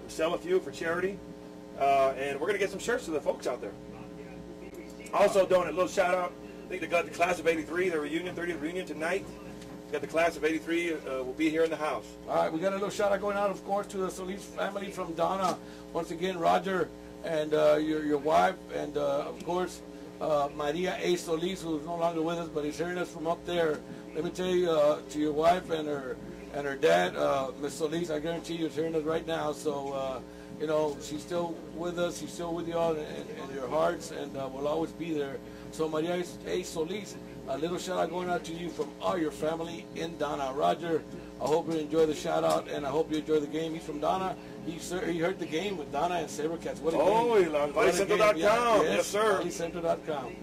sell a few for charity. And we're going to get some shirts to the folks out there. Also, doing a little shout out. I think they got the class of '83, their reunion, 30th reunion tonight. Got the class of '83 will be here in the house. All right, we got a little shout out going out, of course, to the Solis family from Donna. Once again, Roger and your wife, and of course, Maria A. Solis, who's no longer with us, but he's hearing us from up there. Let me tell you, to your wife and her dad, Miss Solis, I guarantee you, is hearing us right now. So, she's still with us. She's still with you all in your hearts, and will always be there. So, Maria A. Solis, a little shout out going out to you from all your family in Donna. Roger, I hope you enjoy the shout out, and I hope you enjoy the game. He's from Donna. He heard the game with Donna and Sabercats. What a game. On ValleyCentral.com. Yes, sir. ValleyCentral.com.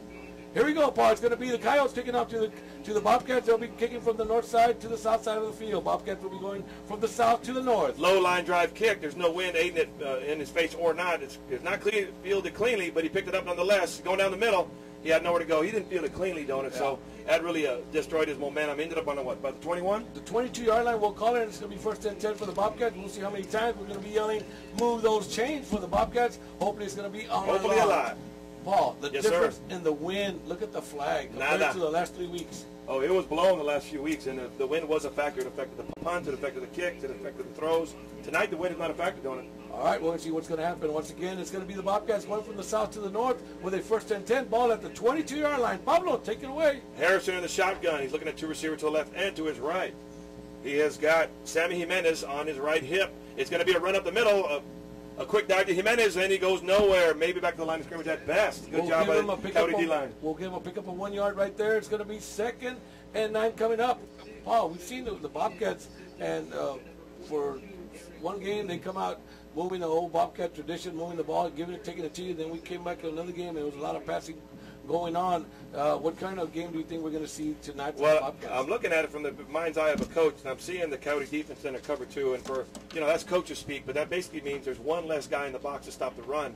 Here we go, Paul. It's going to be the Coyotes kicking off to the Bobcats. They'll be kicking from the north side to the south side of the field. Bobcats will be going from the south to the north. Low line drive kick. There's no wind aiding it in his face or not. It's not fielded cleanly, but he picked it up nonetheless. Going down the middle, he had nowhere to go. He didn't field it cleanly, don't it? Yeah. So that really destroyed his momentum. Ended up on about the 21? The 22-yard line, we'll call it. It's going to be first and 10 for the Bobcats. We'll see how many times we're going to be yelling, move those chains for the Bobcats. Hopefully it's going to be on. Hopefully alive. Paul, the difference in the wind, look at the flag compared to the last 3 weeks. Oh, it was blowing the last few weeks, and the wind was a factor. It affected the punts, it affected the kicks, it affected the throws. Tonight, the wind is not a factor, don't it? All right, we'll see what's going to happen. Once again, it's going to be the Bobcats going from the south to the north with a first and 10 ball at the 22-yard line. Pablo, take it away. Harrison in the shotgun. He's looking at two receivers to the left and to his right. He has got Sammy Jimenez on his right hip. It's going to be a run up the middle. A quick dive to Jimenez, and he goes nowhere. Maybe back to the line of scrimmage at best. Good job by the Coyote D-line. We'll give him a pickup of 1 yard right there. It's going to be 2nd and 9 coming up. Paul, we've seen the Bobcats, and for one game they come out moving the old Bobcat tradition, moving the ball, taking it to you. Then we came back to another game, and there was a lot of passing going on. What kind of game do you think we're going to see tonight for the Bobcats? I'm looking at it from the mind's eye of a coach, and I'm seeing the Coyote defense in a cover 2, and for, that's coaches speak, but that basically means there's one less guy in the box to stop the run.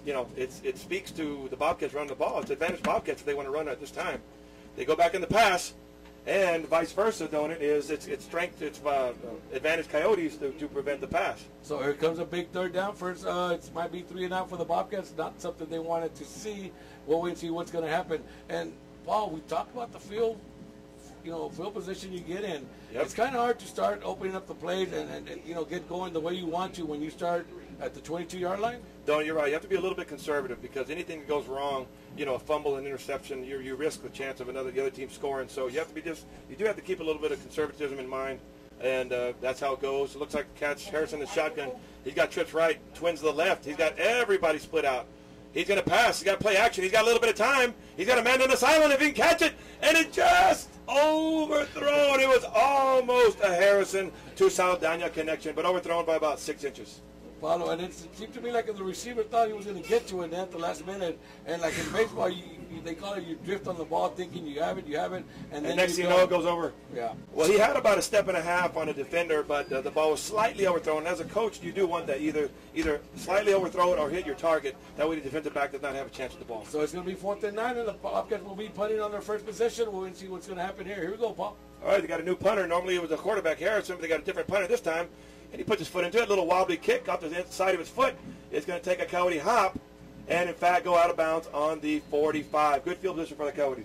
It speaks to the Bobcats running the ball. It's advantage Bobcats if they want to run at this time. They go back in the pass, and vice versa, don't it? It's strength, it's advantage Coyotes to prevent the pass. So here comes a big third down. First, it might be 3 and out for the Bobcats. Not something they wanted to see. We'll wait and see what's going to happen. And Paul, we talked about the field position you get in. Yep. It's kind of hard to start opening up the plays and get going the way you want to when you start at the 22-yard line. Don, you're right. You have to be a little bit conservative because anything that goes wrong, a fumble, an interception, you risk the chance of the other team scoring. So you have to you do have to keep a little bit of conservatism in mind, and that's how it goes. It looks like catch Harrison the shotgun. He's got trips right, twins to the left. He's got everybody split out. He's going to pass. He's got to play action. He's got a little bit of time. He's got a man on the sideline if he can catch it, and it just overthrown. It was almost a Harrison to Saldana connection, but overthrown by about 6 inches. Follow, and it seemed to me like the receiver thought he was going to get to it at the last minute. And like in baseball, they call it you drift on the ball thinking you have it, and then next thing you know, it goes over. Yeah. Well, he had about a step and a half on a defender, but the ball was slightly overthrown. As a coach, you do want that either slightly overthrow it or hit your target. That way the defensive back does not have a chance with the ball. So it's going to be 4th and 9, and the Bobcats will be punting on their first possession. We'll see what's going to happen here. Here we go, Paul. All right, they got a new punter. Normally it was a quarterback, Harrison, but they got a different punter this time. And he puts his foot into it, a little wobbly kick off the inside of his foot. It's going to take a Coyote hop and, in fact, go out of bounds on the 45. Good field position for the Coyotes.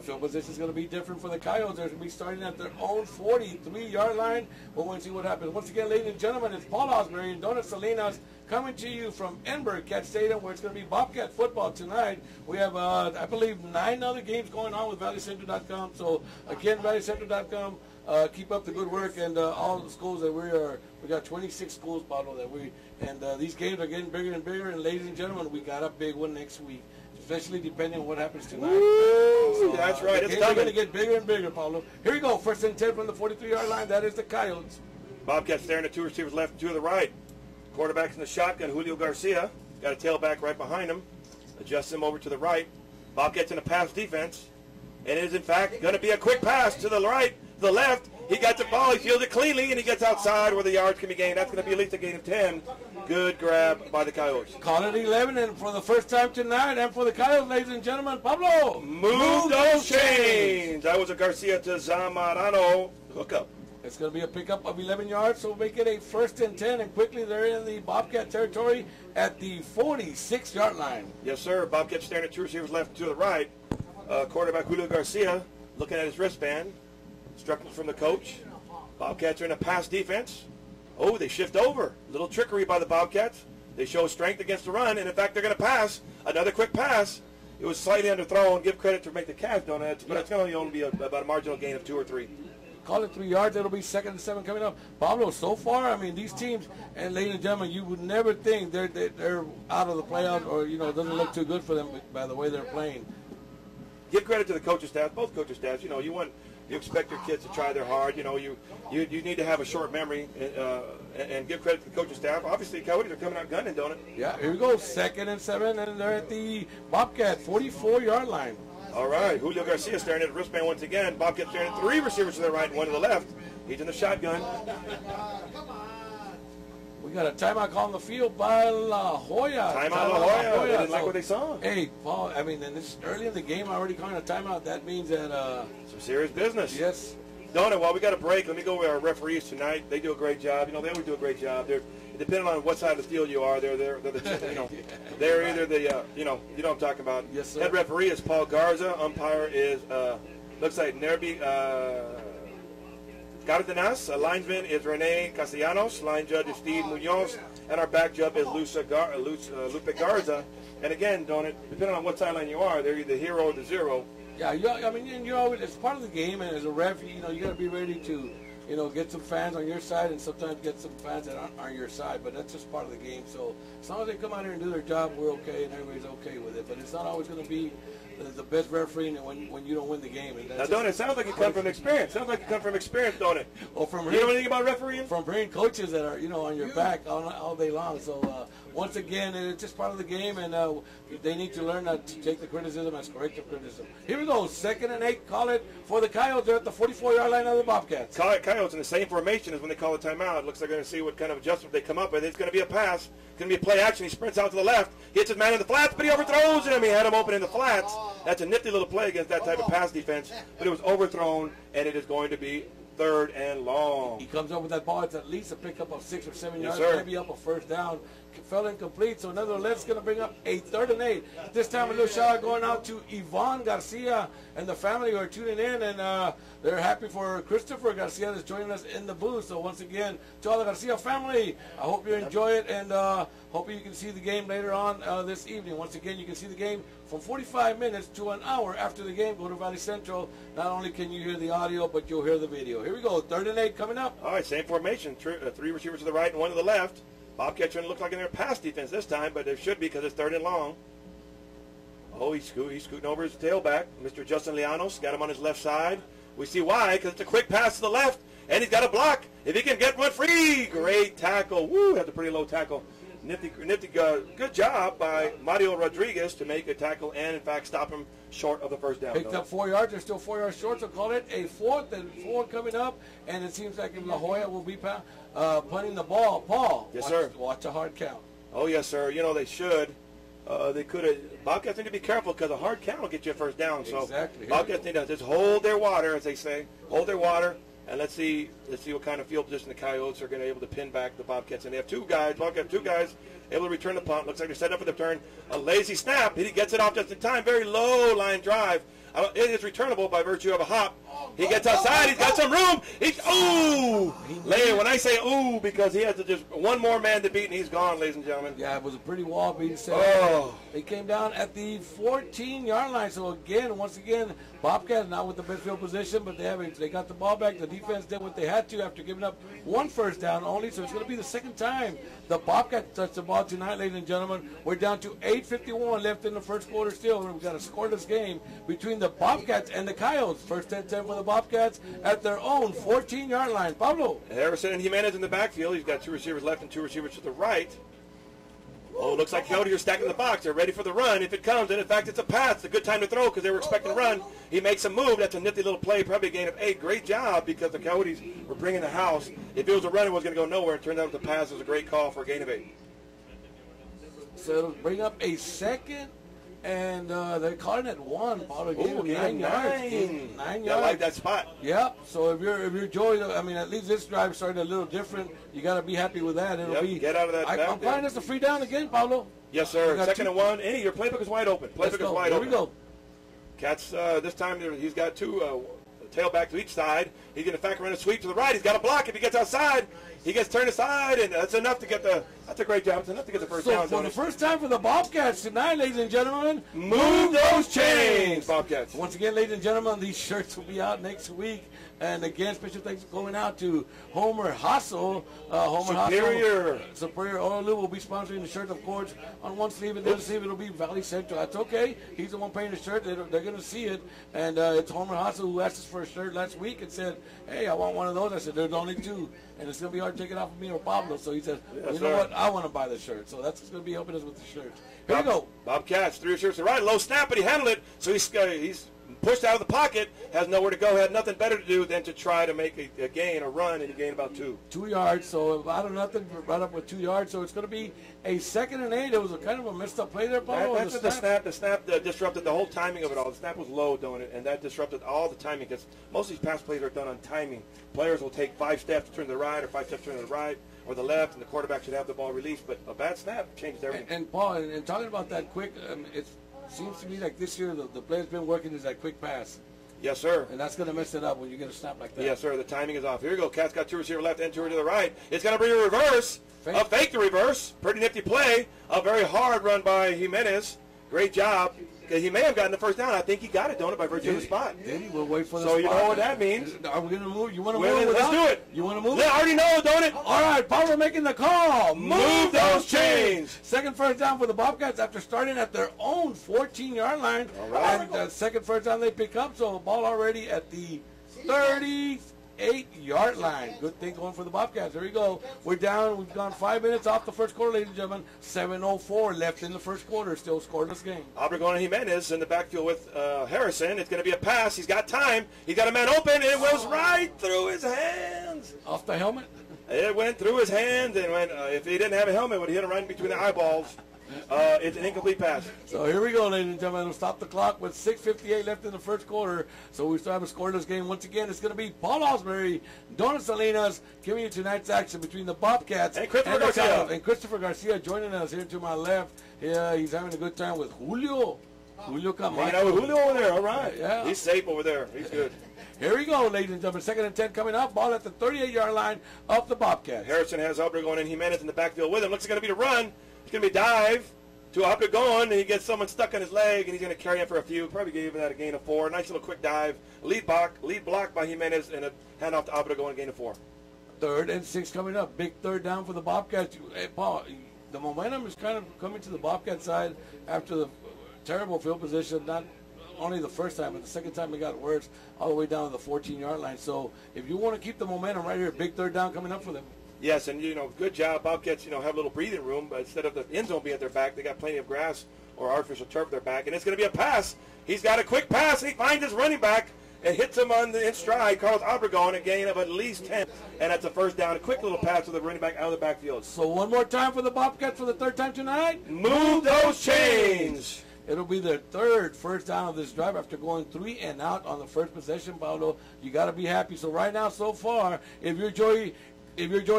Field position is going to be different for the Coyotes. They're going to be starting at their own 43-yard line. We'll wait and see what happens. Once again, ladies and gentlemen, it's Paul Osbury and Donut Salinas coming to you from Edinburg Cat Stadium, where it's going to be Bobcat football tonight. We have, I believe, 9 other games going on with ValleyCentral.com. So, again, ValleyCentral.com. Keep up the good work, and all the schools that we got 26 schools, Pablo, these games are getting bigger and bigger, and ladies and gentlemen, we got a big one next week, especially depending on what happens tonight. Woo, that's right. It's going to get bigger and bigger, Pablo. Here we go, 1st and 10 from the 43-yard line. That is the Coyotes. Bobcats staring at 2 receivers left and 2 to the right. Quarterback's in the shotgun, Julio Garcia. Got a tailback right behind him. Adjusts him over to the right. Bobcats in a pass defense. And it is, in fact, going to be a quick pass to the right, to the left. He got the ball. He fields it cleanly, and he gets outside where the yards can be gained. That's going to be at least a gain of 10. Good grab by the Coyotes. Call it 11, and for the first time tonight, and for the Coyotes, ladies and gentlemen, Pablo. Move those chains. That was a Garcia to Zamorano hookup. It's going to be a pickup of 11 yards, so make it a 1st and 10, and quickly they're in the Bobcat territory at the 46-yard line. Yes, sir. Bobcats staring at two receivers left and to the right. Quarterback Julio Garcia looking at his wristband. Instructions from the coach. Bobcats are in a pass defense. Oh, they shift over. Little trickery by the Bobcats. They show strength against the run, and in fact, they're going to pass. Another quick pass. It was slightly underthrown. Give credit to make the catch, don't it? But it's going to only be about a marginal gain of 2 or 3. Call it 3 yards. It'll be 2nd and 7 coming up. Pablo, so far, I mean, these teams, and ladies and gentlemen, you would never think they're out of the playoffs, or, you know, it doesn't look too good for them by the way they're playing. Give credit to the coaching staff, both coaching staffs. You know, you expect your kids to try their hard. You know, you need to have a short memory and give credit to the coaching staff. Obviously, Coyotes are coming out gunning, don't it? Yeah, here we go. 2nd and 7, and they're at the Bobcat 44-yard line. All right, Julio Garcia staring at the wristband once again. Bobcat staring at 3 receivers to the right and 1 to the left. He's in the shotgun. We got a timeout call on the field by La Joya. Timeout La Joya. They didn't like what they saw. Hey, Paul, I mean, and this early in the game, already calling a timeout. That means that some serious business. Yes. Don't it? While we got a break, let me go with our referees tonight. They do a great job. You know, they always do a great job. They're depending on what side of the field you are. They're the you know, they're either the you know what I'm talking about. Yes, sir. Head referee is Paul Garza. Umpire is looks like Nerby Cardenas. Linesman is Rene Castellanos. Line judge is Steve Munoz, and our back judge is Lupe Garza. And again, don't it? Depending on what sideline you are, they're either the hero or the zero. Yeah, I mean, you always, it's part of the game, and as a ref, you know, you got to be ready to, you know, get some fans on your side, and sometimes get some fans that aren't on your side. But that's just part of the game. So as long as they come out here and do their job, we're okay, and everybody's okay with it. But it's not always going to be the best refereeing when you don't win the game. And now, don't it? Sounds like you come from experience. Sounds like you come from experience, don't it? Or from you know anything about refereeing? From bringing coaches that are, you know, on your back all day long. So once again, it's just part of the game, and they need to learn to take the criticism as corrective criticism. Here we go, 2nd and 8. Call it for the Coyotes. They're at the 44-yard line of the Bobcats. Coyotes in the same formation as when they call the timeout. It looks like they're going to see what kind of adjustment they come up with. It's going to be a pass. It's going to be a play action. He sprints out to the left. Hits his man in the flats, but he overthrows him. He had him open in the flats. That's a nifty little play against that type of pass defense, but it was overthrown, and it is going to be 3rd and long. He comes up with that ball. It's at least a pickup of 6 or 7 yards, sir. maybe up a 1st down. Fell incomplete, so nevertheless, it's going to bring up a 3rd and 8. This time, a little shout out going out to Yvonne Garcia and the family who are tuning in, and they're happy for Christopher Garcia that's joining us in the booth. So once again, to all the Garcia family, I hope you enjoy it, and hope you can see the game later on this evening. Once again, you can see the game from 45 minutes to an hour after the game. Go to Valley Central. Not only can you hear the audio, but you'll hear the video. Here we go, 3rd and 8 coming up. All right, same formation. 3 receivers to the right and 1 to the left. Bobcats trying to look like in their pass defense this time, but they should be because it's 3rd and long. Oh, he's scooting over his tailback. Mr. Justin Llanos got him on his left side. We see why, because it's a quick pass to the left, and he's got a block. If he can get one free, great tackle. Woo, that's a pretty low tackle. Nifty, good job by Mario Rodriguez to make a tackle and, in fact, stop him short of the 1st down. Picked up 4 yards. They're still 4 yards short, so call it a 4th and 4 coming up. And it seems like La Joya will be punting the ball. Paul, yes, sir. Watch a hard count. Oh, yes, sir. You know, they should. They could have. Bobcats need to be careful because a hard count will get you a 1st down. So exactly. Bobcats need to just hold their water, as they say. Hold their water. And let's see what kind of field position the Coyotes are going to be able to pin back the Bobcats. And they have 2 guys. Bobcats 2 guys able to return the punt. Looks like they're set up for the turn. A lazy snap. He gets it off just in time. Very low line drive. It is returnable by virtue of a hop. He gets outside. He's got some room. When I say ooh, because he has to just one more man to beat, and he's gone, ladies and gentlemen. Yeah, it was a pretty wall beating set. Oh. They came down at the 14-yard line. So once again, Bobcats not with the best field position, but they got the ball back. The defense did what they had to after giving up 1 1st down only. So it's going to be the 2nd time the Bobcats touched the ball tonight, ladies and gentlemen. We're down to 8:51 left in the 1st quarter still. We've got a scoreless game between the Bobcats and the Coyotes. 1st and 10 for the Bobcats at their own 14-yard line. Pablo. Harrison and Jimenez in the backfield. He's got 2 receivers left and 2 receivers to the right. Oh, looks like Coyotes are stacking the box. They're ready for the run if it comes. And, in fact, it's a pass. It's a good time to throw because they were expecting to run. He makes a move. That's a nifty little play, probably a gain of 8. Great job because the Coyotes were bringing the house. If it was a run, it was going to go nowhere. It turned out the pass was a great call for a gain of 8. So it'll bring up a 2nd and they're calling it 1. Paulo gave him 9 yards. Gave him 9 yards. I like that spot. Yep. So if you're Joey, I mean, at least this drive started a little different. You got to be happy with that. It'll be get out of that. I'm calling this a free down again, Pablo. Yes, sir. 2nd and 1. Any, your playbook is wide open. Playbook is wide open. Here we go. Cats, this time he's got 2 tailback to each side. He's going to factor in a sweep to the right. He's got a block. If he gets outside, he gets turned aside, and that's enough to get that's a great job. It's enough to get the first down. So for the first time for the Bobcats tonight, ladies and gentlemen, move those chains, Bobcats. Once again, ladies and gentlemen, these shirts will be out next week. And again, special thanks going out to Homer Hassel. Superior Oil will be sponsoring the shirt, of course. On one sleeve and the other sleeve, it'll be Valley Central. That's okay. He's the one paying the shirt. They're going to see it. And it's Homer Hassel who asked us for a shirt last week and said, hey, I want one of those. I said, there's only 2. And it's going to be hard to take it off of me or Pablo. So he said, you know what? I want to buy the shirt. So that's going to be helping us with the shirts. Here we go. Bobcats, 3 shirts to the right. Low snap, but he handled it. So he's pushed out of the pocket, has nowhere to go, had nothing better to do than to try to make a gain, a run, and he gained about 2. 2 yards, so out of nothing, brought up with 2 yards. So it's going to be a 2nd and 8. It was a kind of a messed up play there, Paulo. That's the snap disrupted the whole timing of it all. The snap was low, don't it? And that disrupted all the timing because most of these pass plays are done on timing. Players will take 5 steps to turn to the right or 5 steps to turn to the right or the left, and the quarterback should have the ball released. But a bad snap changes everything. And Paul, and talking about that quick, it seems to me like this year the play's been working is that quick pass. Yes, sir. And that's going to mess it up when you get a snap like that. Yes, sir. The timing is off. Here we go. Cat's got 2 receiver left and 2 to the right. It's going to be a reverse. A fake to reverse. Pretty nifty play. A very hard run by Jimenez. Great job. He may have gotten the first down. I think he got it, don't it, by virtue of the spot. Did he? We'll wait for the spot. So you know what that means. Are we going to move? You want to move it? Let's do it. You want to move it? I already know, don't it? All right, Pablo making the call. Move those chains. 2nd first down for the Bobcats after starting at their own 14-yard line. All right. And 2nd first down they pick up, so ball already at the 38-yard line. Good thing going for the Bobcats. There we go. We're down. We've gone 5 minutes off the first quarter, ladies and gentlemen. 7:04 left in the first quarter. Still scoreless game. Obregón and Jimenez in the backfield with Harrison. It's going to be a pass. He's got time. He's got a man open, and it was right through his hands. Off the helmet? It went through his hands, and went, if he didn't have a helmet, it would have hit him right between the eyeballs. It's an incomplete pass. So here we go, ladies and gentlemen. We'll stop the clock with 6:58 left in the first quarter. So we still have a scoreless game. Once again, it's going to be Paul Osbury, Donna Salinas, giving you tonight's action between the Bobcats and Christopher Garcia. And Christopher Garcia joining us here to my left. Yeah, he's having a good time with Julio. Julio Camacho. Julio over there, all right. Yeah. He's safe over there. He's good. Here we go, ladies and gentlemen. 2nd and 10 coming up. Ball at the 38-yard line of the Bobcats. Harrison has Obregón and Jimenez in the backfield with him. Looks like it's going to be a run. It's going to be a dive to Obregón, and he gets someone stuck on his leg, and he's going to carry him for a few. Probably gave that a gain of 4. Nice little quick dive. Lead block by Jimenez, and a handoff to Obregón, a gain of 4. 3rd and 6 coming up. Big 3rd down for the Bobcats. Hey, Paul, the momentum is kind of coming to the Bobcat side after the terrible field position. Not only the first time, but the second time it got worse, all the way down to the 14-yard line. So if you want to keep the momentum right here, big 3rd down coming up for them. Yes, and, good job. Bobcats, have a little breathing room, but instead of the end zone being at their back, they got plenty of grass or artificial turf at their back, and it's going to be a pass. He's got a quick pass, and he finds his running back and hits him in stride, Carlos Obregón, a gain of at least 10, and that's a first down. A quick little pass to the running back out of the backfield. So one more time for the Bobcats for the 3rd time tonight. Move those chains. It'll be their 3rd first down of this drive after going 3 and out on the first possession, Paulo. You got to be happy. So right now, so far, if you're Joey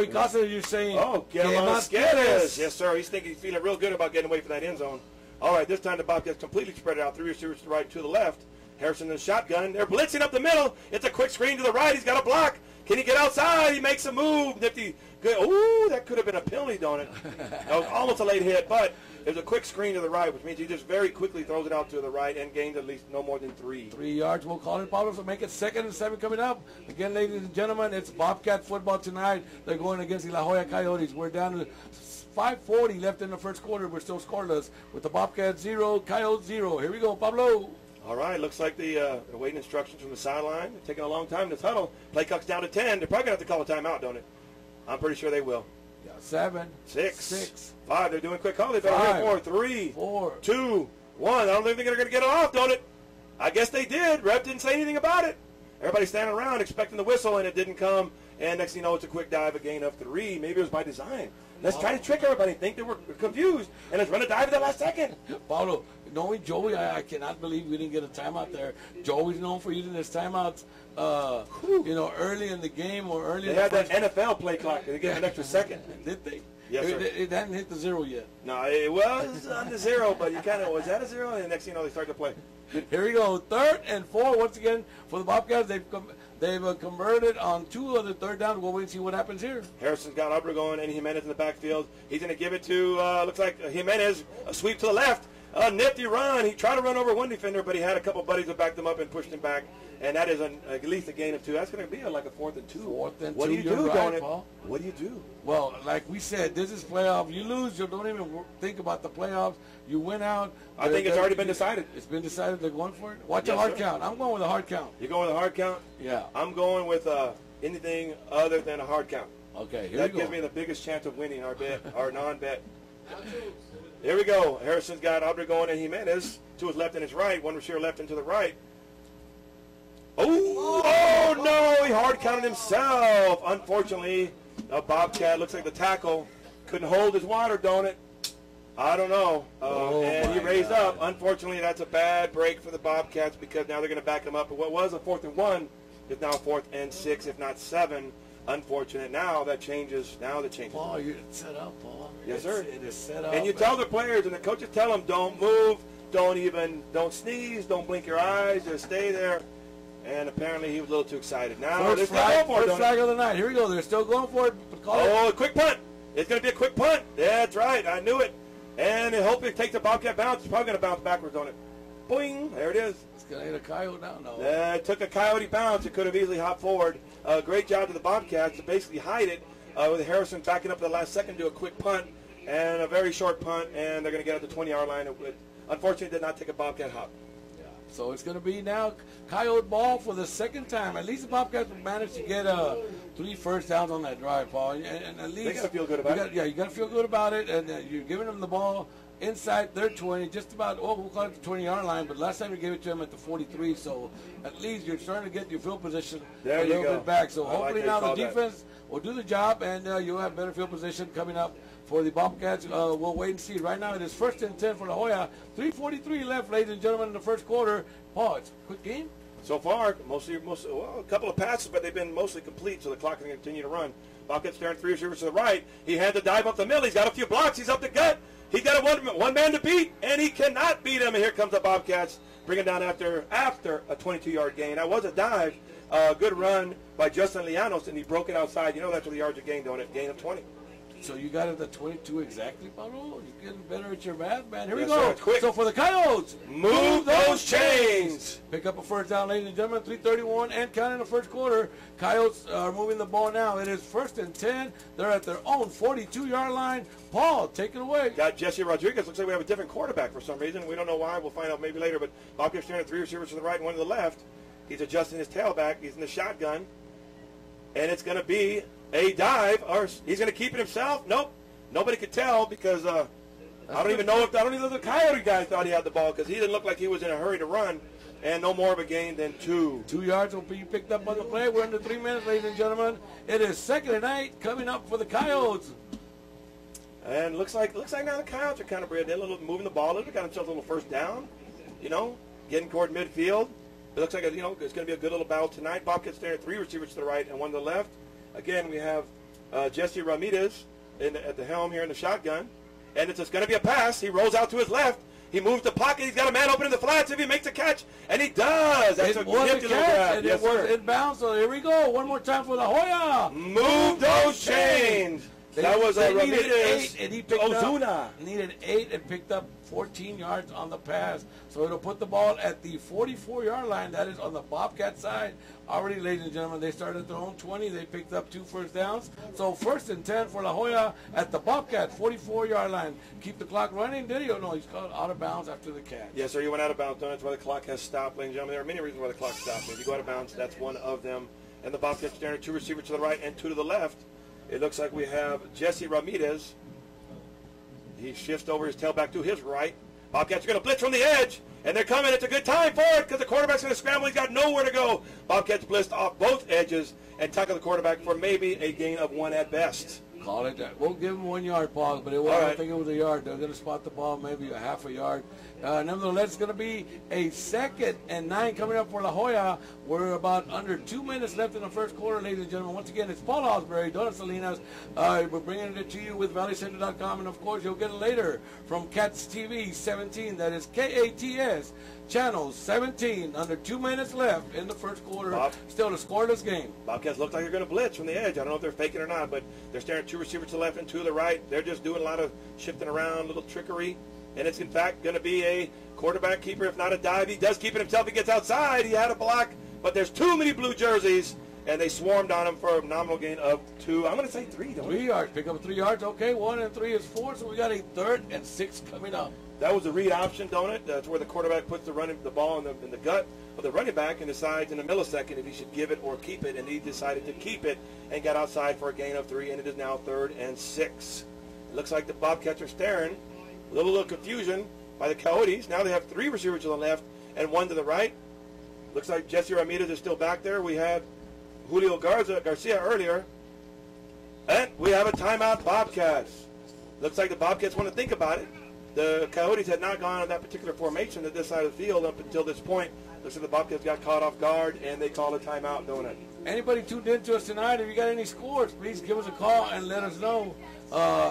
Costa, you're saying, oh, get us. Yes, sir. He's feeling real good about getting away from that end zone. All right, this time the Bobcats completely spread it out. 3 receivers to the right, 2 to the left. Harrison in the shotgun. They're blitzing up the middle. It's a quick screen to the right. He's got a block. Can he get outside? He makes a move. Nifty. Good. Ooh, that could have been a penalty, don't it? That was almost a late hit, but there's a quick screen to the right, which means he just very quickly throws it out to the right and gains at least no more than 3. 3 yards, we'll call it, Pablo, so make it 2nd and 7 coming up. Again, ladies and gentlemen, it's Bobcat football tonight. They're going against the La Joya Coyotes. We're down to 5:40 left in the first quarter. We're still scoreless with the Bobcats 0, Coyotes 0. Here we go, Pablo. All right, looks like the waiting instructions from the sideline. They're taking a long time in this huddle. Play clock's down to 10. They're probably going to have to call a timeout, don't it? I'm pretty sure they will. 7, 6, 5. They're doing quick call. They better hit 4, 3, 4, 2, 1. I don't think they're going to get it off, don't it? I guess they did. Ref didn't say anything about it. Everybody's standing around expecting the whistle, and it didn't come. And next thing you know, it's a quick dive, a gain of 3. Maybe it was by design. Let's try to trick everybody, think they were confused, and let's run a dive at the last second. Paulo, knowing Joey, I cannot believe we didn't get a timeout there. Joey's known for using his timeouts, you know, early in the game or early. They had that NFL play clock. They get an extra second. Did they? Yes, sir. It hadn't hit the 0 yet. No, it was on the 0, but you kind of, was that a 0? And the next thing you know, they start to play. Here we go, 3rd and 4 once again for the Bobcats. They've converted on 2 of the 3rd down. We'll wait and see what happens here. Harrison's got Edinburg going, and Jimenez in the backfield. He's going to give it to, looks like Jimenez, a sweep to the left. A nifty run. He tried to run over one defender, but he had a couple buddies that backed him up and pushed him back. And that is at least a gain of 2. That's going to be like a 4th and 2. 4th and 2. What do you do, right, Paul? What do you do? Well, like we said, this is playoff. You lose, you don't even think about the playoffs. You win out. I think it's already been decided. It's been decided they're going for it? Watch a hard count. I'm going with a hard count. You're going with a hard count? Yeah. I'm going with anything other than a hard count. Okay, here that we go. gives me the biggest chance of winning our bet, our non-bet. Here we go. Harrison's got Edinburg going, and Jimenez to his left and his right. One receiver left and to the right. Oh no, he hard counted himself. Unfortunately, a Bobcat, looks like the tackle couldn't hold his water, don't it? I don't know. And he raised up. Unfortunately, that's a bad break for the Bobcats because now they're going to back him up. But what was a 4th and 1 is now 4th and 6, if not 7. Unfortunate. Now that changes. Paul, you're set up, Paul. Yes, sir. It is set up. And you tell the players, and the coaches tell them, don't move, don't sneeze, don't blink your eyes, just stay there. And apparently he was a little too excited. Now first flag of the night. Here we go. They're still going for it. A quick punt. It's going to be a quick punt. That's right. I knew it. And I hope it takes a Bobcat bounce. It's probably going to bounce backwards on it. Boing. There it is. It's going to hit a Coyote now. No. It took a Coyote bounce. It could have easily hopped forward. Great job to the Bobcats to basically hide it with Harrison backing up at the last second to a quick punt and a very short punt. And they're going to get at the 20-yard line. Unfortunately, did not take a Bobcat hop. So it's going to be now Coyote ball for the 2nd time. At least the Bobcats managed to get 3 first downs on that drive, Paul. And at least they got to feel good about it. Yeah, you got to feel good about it. And you're giving them the ball inside their 20, just about, we'll call it the 20-yard line. But last time you gave it to them at the 43. So at least you're starting to get your field position a little bit back. So hopefully now the defense will do the job, and you'll have better field position coming up for the Bobcats. We'll wait and see. Right now it is 1st and 10 for La Joya. 3:43 left, ladies and gentlemen, in the first quarter. Paul, it's a quick game. So far, mostly, a couple of passes, but they've been mostly complete, so the clock can continue to run. Bobcats staring 3 receivers to the right. He had to dive up the middle. He's got a few blocks. He's up the gut. He's got a one man to beat, and he cannot beat him. And here comes the Bobcats, bringing down after a 22-yard gain. That was a dive. Good run by Justin Llanos, and he broke it outside. You know that's where the yards are gained on it. Gain of 20. So you got it at 22 exactly, Paulo? You're getting better at your math, man. Here we Yes, go. sir, quick. So for the Coyotes, Move those chains. Pick up a first down, ladies and gentlemen. 3:31 and counting the first quarter. Coyotes are moving the ball now. It is 1st and 10. They're at their own 42-yard line. Paul, take it away. Got Jesse Rodriguez. Looks like we have a different quarterback for some reason. We don't know why. We'll find out maybe later. But Bobcats staring 3 receivers to the right and 1 to the left. He's adjusting his tailback. He's in the shotgun. And it's going to be a dive. Or he's going to keep it himself. Nope. Nobody could tell because I don't even know if the Coyote guy thought he had the ball because he didn't look like he was in a hurry to run. And no more of a gain than 2. 2 yards will be picked up on the play. We're under 3 minutes, ladies and gentlemen. It is 2nd and 8 coming up for the Coyotes. And looks like now the Coyotes are kind of they're moving the ball a little bit, got themselves a little first down, getting toward midfield. It looks like it's going to be a good little battle tonight. Bobcats staring 3 receivers to the right and 1 to the left. Again, we have Jesse Ramirez at the helm here in the shotgun. And it's going to be a pass. He rolls out to his left. He moves the pocket. He's got a man open in the flats. If he makes a catch, and he does. That's a nifty little grab. Yes, sir. It bounced. So here we go. One more time for La Joya. Move those chains. That was a Ramirez. 8, and he picked Ozuna. Needed 8 and picked up 14 yards on the pass. So it'll put the ball at the 44-yard line. That is on the Bobcat side. Already, ladies and gentlemen, they started at their own 20. They picked up 2 first downs. So 1st and 10 for La Joya at the Bobcat 44-yard line. Keep the clock running. Did he? Oh, no, he's caught out of bounds after the catch. Yes, sir. He went out of bounds. That's why the clock has stopped, ladies and gentlemen. There are many reasons why the clock stopped. If you go out of bounds, that's one of them. And the Bobcats staring 2 receivers to the right and 2 to the left. It looks like we have Jesse Ramirez. He shifts over his tailback to his right. Bobcats are going to blitz from the edge. And they're coming. It's a good time for it because the quarterback's going to scramble. He's got nowhere to go. Bobcats blitzed off both edges and tackled the quarterback for maybe a gain of 1 at best. Call it that. We'll give them 1 yard, Paul, but I don't think it was a yard. They're going to spot the ball maybe a half a yard. Nevertheless, it's going to be a 2nd and 9 coming up for La Joya. We're about under 2 minutes left in the first quarter, ladies and gentlemen. Once again, it's Paul Osbury, Donna Salinas. We're bringing it to you with ValleyCenter.com, and of course, you'll get it later from Cats TV 17. That is KATS Channel 17. Under 2 minutes left in the first quarter. Still a scoreless game. Bobcats look like they're going to blitz from the edge. I don't know if they're faking or not, but they're staring 2 receivers to the left and 2 to the right. They're just doing a lot of shifting around, little trickery. And it's, in fact, going to be a quarterback keeper, if not a dive. He does keep it himself. He gets outside. He had a block, but there's too many blue jerseys, and they swarmed on him for a nominal gain of 2. I'm going to say 3, don't 3 yards. Pick up 3 yards. Okay, 1 and 3 is 4, so we got a 3rd and 6 coming up. That was the read option, don't it? That's where the quarterback puts the ball in the gut of the running back and decides in a millisecond if he should give it or keep it, and he decided to keep it and got outside for a gain of 3, and it is now 3rd and 6. It looks like the Bobcats are staring. A little confusion by the Coyotes. Now they have 3 receivers to the left and 1 to the right. Looks like Jesse Ramirez is still back there. We had Julio Garcia earlier. And we have a timeout, Bobcats. Looks like the Bobcats want to think about it. The Coyotes had not gone on that particular formation at this side of the field up until this point. Looks like the Bobcats got caught off guard, and they call a timeout, don't it? Anybody tuned in to us tonight, if you got any scores, please give us a call and let us know.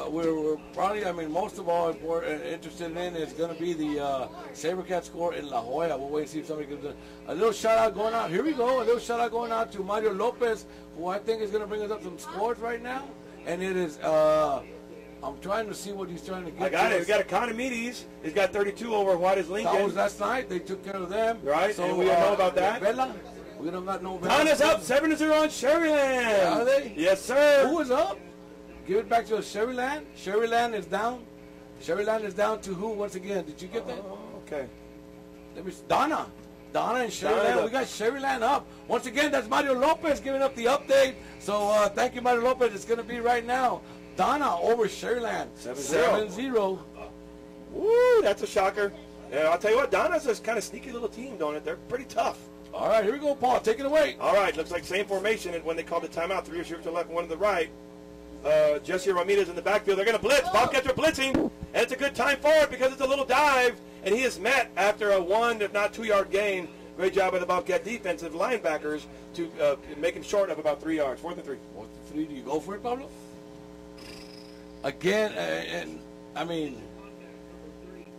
We're probably, most of all interested in is going to be the Sabercat score in La Joya. We'll wait and see if somebody gives a little shout-out going out. Here we go, a little shout-out going out to Mario Lopez, who I think is going to bring us up some scores right now. And it is, I'm trying to see what he's trying to get. I got it. We got Economides. He's got 32 over Juarez Lincoln. That was last night. They took care of them. Right, so and we don't know about that. Bella? We don't know. Donna's up 7-0 on Sherryland. Are they? Yes, sir. Who is up? Give it back to Sherryland. Sherryland is down. Sherryland is down to who once again? Did you get that? Okay. Let me. Donna and Sherryland. We got Sherryland up. Once again, that's Mario Lopez giving up the update. So thank you, Mario Lopez. It's going to be right now. Donna over Sherryland. 7-0. Woo, that's a shocker. Yeah, I'll tell you what, Donna's a kind of sneaky little team, don't it? They're pretty tough. All right, here we go, Paul. Take it away. All right, looks like same formation. And when they called the timeout, 3 receivers to the left, 1 to the right. Jesse Ramirez in the backfield. They're going to blitz. Bobcats are blitzing, and it's a good time for it because it's a little dive, and he is met after a 1, if not 2 yard gain. Great job by the Bobcat defensive linebackers to make him short of about 3 yards. 4th and 3. 4th and 3. Do you go for it, Pablo? Again,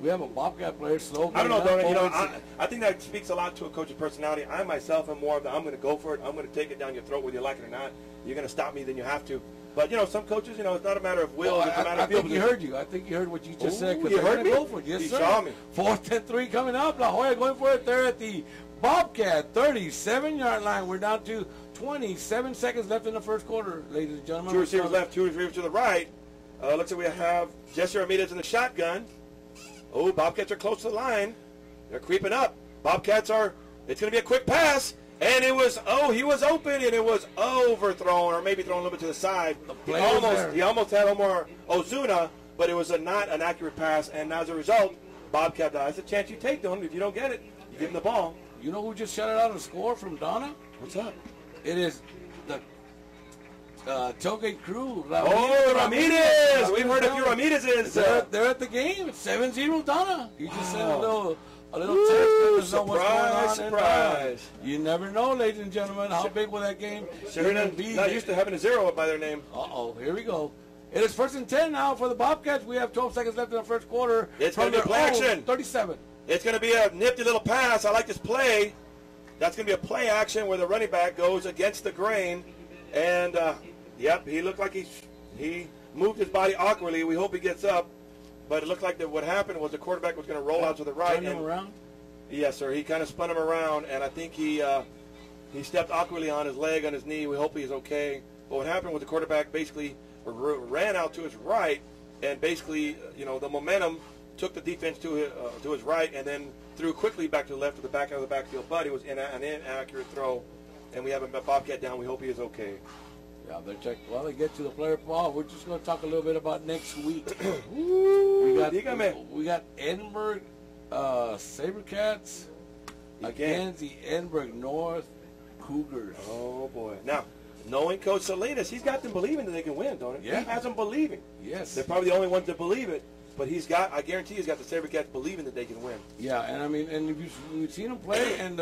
we have a Bobcat player slow. I don't know, Donnie. I think that speaks a lot to a coach's personality. I myself am more of the I'm going to go for it. I'm going to take it down your throat whether you like it or not. You're going to stop me, then you have to. But, some coaches, it's not a matter of will. It's a matter of I think he heard you. I think you heard what you just said. You heard me? Go for it. Yes, he sir. saw me. 4th and 3 coming up. La Joya going for it. They're at the Bobcat 37-yard line. We're down to 27 seconds left in the first quarter, ladies and gentlemen. 2 receivers left, 2 receivers to the right. Looks like we have Jesse Ramirez in the shotgun. Oh, Bobcats are close to the line. They're creeping up. Bobcats it's going to be a quick pass. And he was open, and it was overthrown, or maybe thrown a little bit to the side. He almost had Omar Ozuna, but it was not an accurate pass. And as a result, Bobcat, that's a chance you take, don't you? If you don't get it, you give him the ball. You know who just shouted out a score from Donna? What's up? It is the tailgate crew. Ramirez! We've heard a few Ramirez's. They're at the game. It's 7-0 Donna. You just sent a little text. Surprise. You never know, ladies and gentlemen, how big will that game be. Not used to having a 0 by their name. Here we go. It is 1st and 10 now for the Bobcats. We have 12 seconds left in the first quarter. It's going to be play action. 37. It's going to be a nifty little pass. I like this play. That's going to be a play action where the running back goes against the grain. And, he looked like he moved his body awkwardly. We hope he gets up. But it looked like what happened was the quarterback was going to roll out to the right. Turn him around? Yes, sir. He kind of spun him around, and I think he stepped awkwardly on his leg, on his knee. We hope he's okay. But what happened was the quarterback basically ran out to his right, and basically, the momentum took the defense to his right, and then threw quickly back to the left of the back of the backfield. But it was an inaccurate throw, and we have a Bobcat down. We hope he is okay. Yeah, they check. While they get to the player ball, we're just going to talk a little bit about next week. we got Edinburg Sabercats against the Edinburg North Cougars. Oh, boy. Now, knowing Coach Salinas, he's got them believing that they can win, don't he? Yeah. He has them believing. Yes. They're probably the only ones that believe it, but I guarantee he's got the Sabercats believing that they can win. Yeah, and I mean, and if we've seen him play, and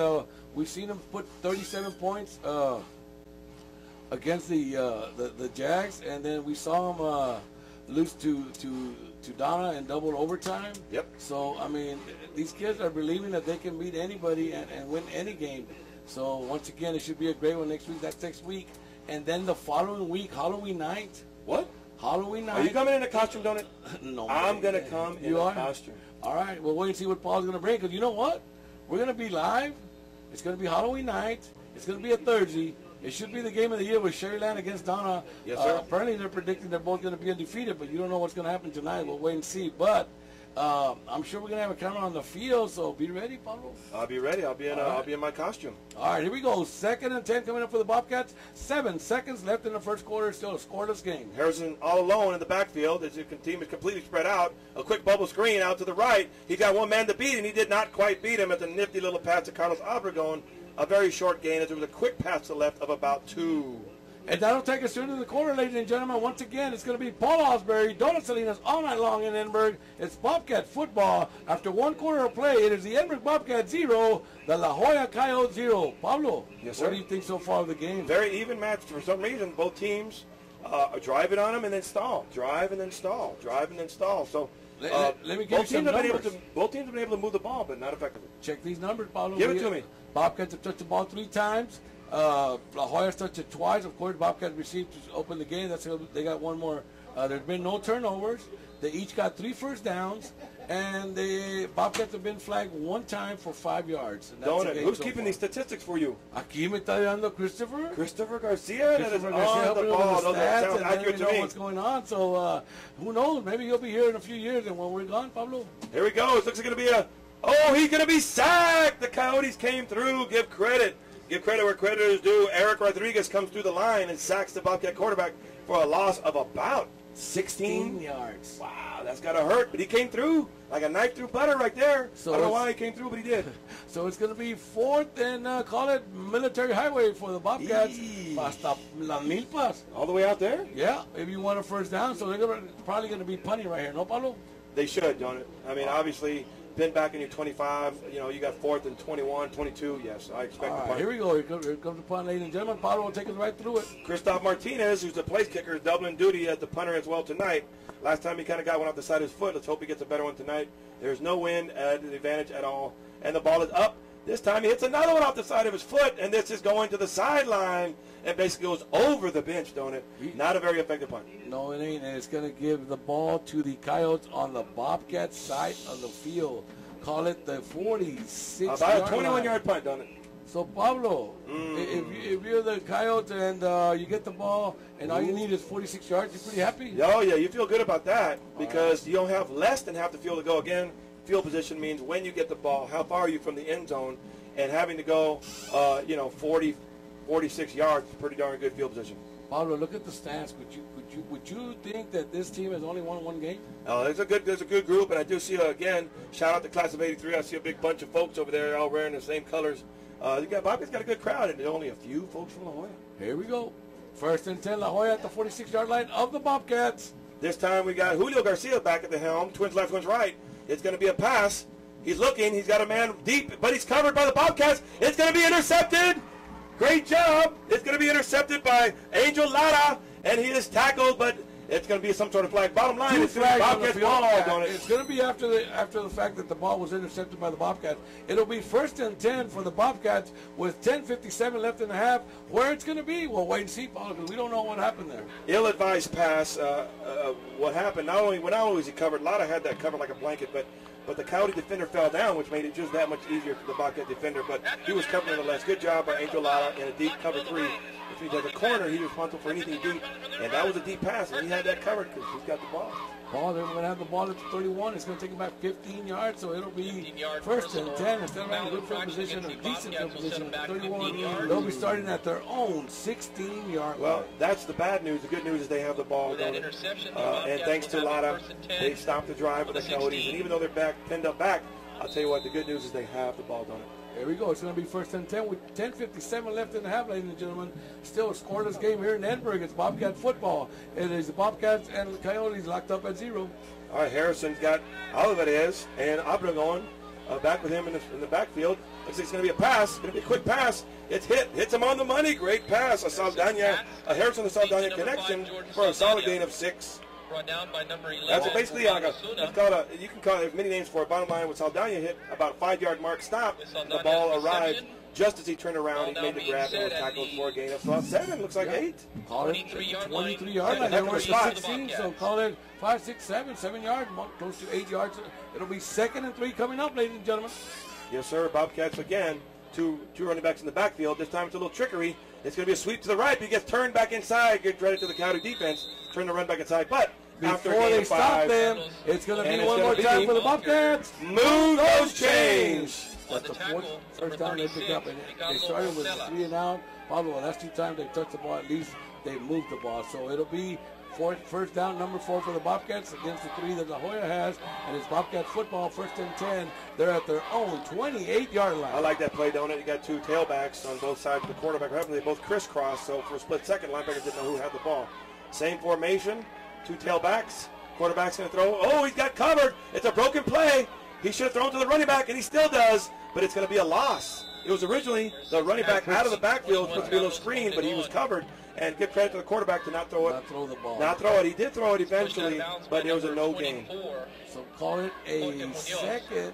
we've seen him put 37 points against the Jags, and then we saw him lose to Donna in double overtime. Yep. So, I mean, these kids are believing that they can beat anybody and win any game. So, once again, it should be a great one next week. That's next week. And then the following week, Halloween night. What? Halloween night. Are you coming in a costume, don't it? No. I'm going to come in a costume. All right. Well, wait and see what Paul's going to bring. Because you know what? We're going to be live. It's going to be Halloween night. It's going to be a Thursday. It should be the game of the year with Sherryland against Donna. Yes, sir. Apparently, they're predicting they're both going to be undefeated, but you don't know what's going to happen tonight. We'll wait and see. But I'm sure we're going to have a camera on the field, so be ready, Pablo. I'll be ready. I'll be in my costume. All right, here we go. 2nd and 10 coming up for the Bobcats. 7 seconds left in the first quarter. Still a scoreless game. Harrison all alone in the backfield as the team is completely spread out. A quick bubble screen out to the right. He got one man to beat, and he did not quite beat him at the nifty little pass to Carlos Obregon. A very short gain as there was a quick pass to the left of about 2. And that'll take us into the corner, ladies and gentlemen. Once again, it's going to be Paul Osbury, Donna Salinas all night long in Edinburg. It's Bobcat football. After 1 quarter of play, it is the Edinburg Bobcat 0, the La Joya Coyotes 0. Pablo, yes, sir. What do you think so far of the game? Very even match. For some reason, both teams drive it on them and then stall. Drive and then stall. Drive and then stall. So let me give you some numbers. Both teams have been able to move the ball, but not effectively. Check these numbers, Pablo. Give it to me. Bobcats have touched the ball 3 times. La Joya's touched it twice. Of course, Bobcats received to open the game. They got one more. There's been no turnovers. They each got 3 first downs, and the Bobcats have been flagged 1 time for 5 yards. And that's Who's keeping these statistics for you? Aquí me está dando Christopher. Christopher Garcia. Christopher Garcia on the ball. That sounds accurate to me. What's going on? So who knows? Maybe he'll be here in a few years, and when we're gone, Pablo. Here we go. It looks like going to be he's going to be sacked. The Coyotes came through. Give credit. Give credit where credit is due. Eric Rodriguez comes through the line and sacks the Bobcat quarterback for a loss of about 16 yards. Wow, that's got to hurt. But he came through like a knife through butter right there. So I don't know why he came through, but he did. So it's going to be 4th and call it military highway for the Bobcats. Hasta Las Milpas. All the way out there? Yeah, if you want a first down. So they're probably going to be punting right here. No, Pablo? They should, don't it? I mean, obviously, pin back in your 25. You got 4th and 21, 22. Yes, I expect the punt. Here we go. Here comes the punt, ladies and gentlemen. Pablo will take us right through it. Christoph Martinez, who's the place kicker, is doubling duty as the punter as well tonight. Last time he kind of got one off the side of his foot. Let's hope he gets a better one tonight. There's no wind advantage at all. And the ball is up. This time he hits another one off the side of his foot, and this is going to the sideline and basically goes over the bench, don't it? Not a very effective punt. No, it ain't. And it's going to give the ball to the Coyotes on the Bobcat side of the field. Call it the 46-yard about a 21-yard punt, don't it? So, Pablo, if you're the Coyotes and you get the ball and all you need is 46 yards, you're pretty happy? Oh, yeah, you feel good about that because you don't have less than half the field to go. Again, field position means when you get the ball, how far are you from the end zone, and having to go, 40, 46 yards is pretty darn good field position. Pablo, look at the stats. Would you think that this team has only won 1 game? There's a good group, and I do see again. Shout out to class of '83. I see a big bunch of folks over there, all wearing the same colors. Bobcat's got a good crowd, and there's only a few folks from La Joya. Here we go. 1st and 10, La Joya at the 46-yard line of the Bobcats. This time we got Julio Garcia back at the helm. Twins left, twins right. It's going to be a pass. He's looking. He's got a man deep, but he's covered by the Bobcats. It's going to be intercepted. Great job. It's going to be intercepted by Angel Lara, and he is tackled, but it's going to be some sort of flag. Bottom line, it's Bobcats ball, don't it? It's going to be after the fact that the ball was intercepted by the Bobcats. It'll be 1st and 10 for the Bobcats with 10:57 left in the half. Where it's going to be, we'll wait and see, Paul, because we don't know what happened there. Ill-advised pass. What happened? Not only was he covered, Lara had that covered like a blanket, but the Coyote defender fell down, which made it just that much easier for the Bobcat defender. But he was covered nonetheless. Good job by Angel Lara in a deep cover 3. Which means at the corner, he was responsible for anything deep. And that was a deep pass, and he had that covered because he's got the ball. They're going to have the ball at the 31. It's going to take about 15 yards, so it'll be 1st and 10. Instead of having a good field position, a decent field position at 31, they'll be starting at their own 16-yard line. Well, that's the bad news. The good news is they have the ball. And thanks to Lara, they stopped the drive of the Coyotes. And even though they're pinned up back, I'll tell you what, the good news is they have the ball, don't it? Here we go. It's going to be 1st and 10 with 10:57 left in the half, ladies and gentlemen. Still a scoreless game here in Edinburg. It's Bobcat football. It is the Bobcats and the Coyotes locked up at 0. All right, Harrison's got Olivares and Abra going back with him in the backfield. Looks like it's going to be a pass. It's going to be a quick pass. It's hits him on the money. Great pass. A Harrison to Saldana connection for a solid gain of 6. Brought down by number 11. That's basically like you can call it, there's many names for it. Bottom line, with Saldana hit about a 5-yard mark stop, the ball arrived just as he turned around. He made the grab and was tackled for a gain of 7. Looks like 8. Call it 23-yard line. There was 16, so call it 5, 6, 7 yards, close to 8 yards. It'll be 2nd and 3 coming up, ladies and gentlemen. Yes, sir. Bobcats again. Two running backs in the backfield. This time it's a little trickery. It's going to be a sweep to the right, but he gets turned back inside. Gets credit to the Coyote defense. Trying to run back inside, but before they stop them, it's going to be one more time for the Bobcats. Move those chains. That's the first down they pick up. And they started with 3 and out. Probably the last 2 times they touched the ball, at least they moved the ball. So it'll be first down, number 4 for the Bobcats against the 3 that La Joya has. And it's Bobcats football, 1st and 10. They're at their own 28-yard line. I like that play, don't it? You got 2 tailbacks on both sides of the quarterback. They both crisscross, so for a split second, linebackers didn't know who had the ball. Same formation. 2 tailbacks. Quarterback's going to throw. Oh, he's got covered. It's a broken play. He should have thrown to the running back, and he still does, but it's going to be a loss. It was originally the running back out of the backfield, supposed to be a little screen, but he was covered. And give credit to the quarterback to not throw it. Not throw the ball. Not throw it. He did throw it eventually, but it was a no gain. So call it a 2nd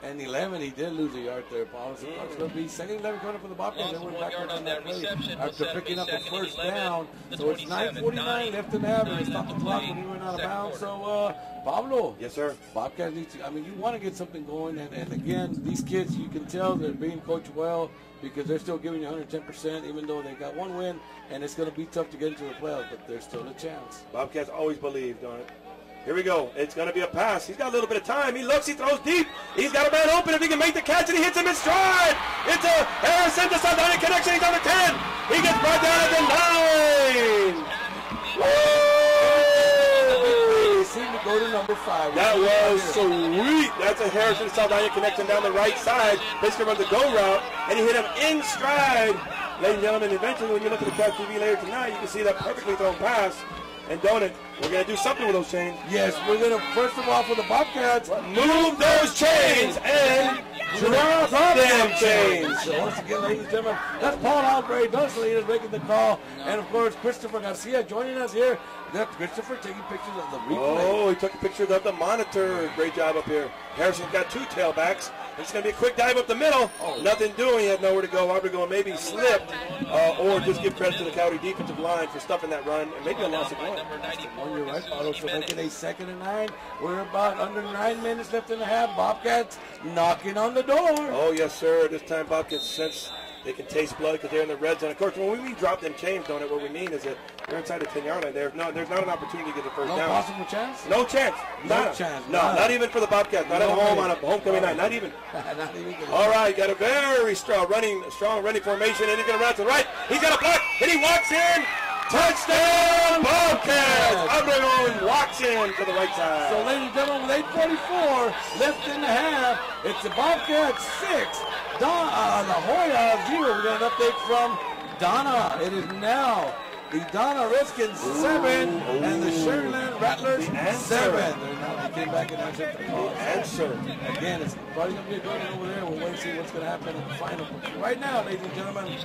and 11. He did lose a yard there, Paul. So it's going to be 2nd and 11 coming up for the Bobcats. They went backwards on that play after picking up a first down. So it's 9:49 left in the half. They stopped the clock when he went out of bounds. So, Pablo. Yes, sir. Bobcats need to, you want to get something going. And again, these kids, you can tell they're being coached well because they're still giving you 110%, even though they got 1 win. And it's going to be tough to get into the playoffs, but there's still a chance. Bobcats always believe, don't it? Here we go. It's going to be a pass. He's got a little bit of time. He looks. He throws deep. He's got a man open. If he can make the catch, and he hits him in stride. It's a Harrison to Saldana connection. He's on the 10. He gets brought down at the 9. Woo! He seemed to go to number 5. That was sweet. That's a Harrison to Saldana connection down the right side. Basically runs the go route, and he hit him in stride. Ladies and gentlemen, eventually when you look at the Cat TV later tonight, you can see that perfectly thrown pass. And don't it, we're going to do something with those chains. Yes, we're going to, first of all, for the Bobcats, move those chains and drop them chains. So once again, ladies and gentlemen, that's Paul Albury, Dunslein making the call. And, of course, Christopher Garcia joining us here. That's Christopher taking pictures of the replay. Oh, he took a picture of the monitor. Great job up here. Harrison's got 2 tailbacks. It's going to be a quick dive up the middle. Nothing doing. He had nowhere to go. Aubrey going maybe slipped or just give credit to the Coyote defensive line for stuffing that run and maybe a loss of 1. You're right, Otto. So making a 2nd and 9. We're about under 9 minutes left in the half. Bobcats knocking on the door. Oh, yes, sir. This time Bobcats sense they can taste blood because they're in the red zone. Of course, when we drop them chains, don't it, what we mean is that they're inside the 10-yard line. There's not an opportunity to get the first down. No possible chance? No chance. No chance. No, not even for the Bobcats. Not at home on a homecoming night. Not even. Not even. All right, got a very strong running formation, and he's going to run to the right. He's got a block, and he walks in. Touchdown, Bobcats! Everyone walks in to the right side. So, ladies and gentlemen, with 8:44 left in the half, it's the Bobcats 6, La Joya 0. We got an update from Donna. It is now the Donna Redskins 7 and the Sherland Rattlers 7. They came back and answered the call. Again, it's probably going to be a good one over there. We'll wait and see what's going to happen in the final. But right now, ladies and gentlemen, it's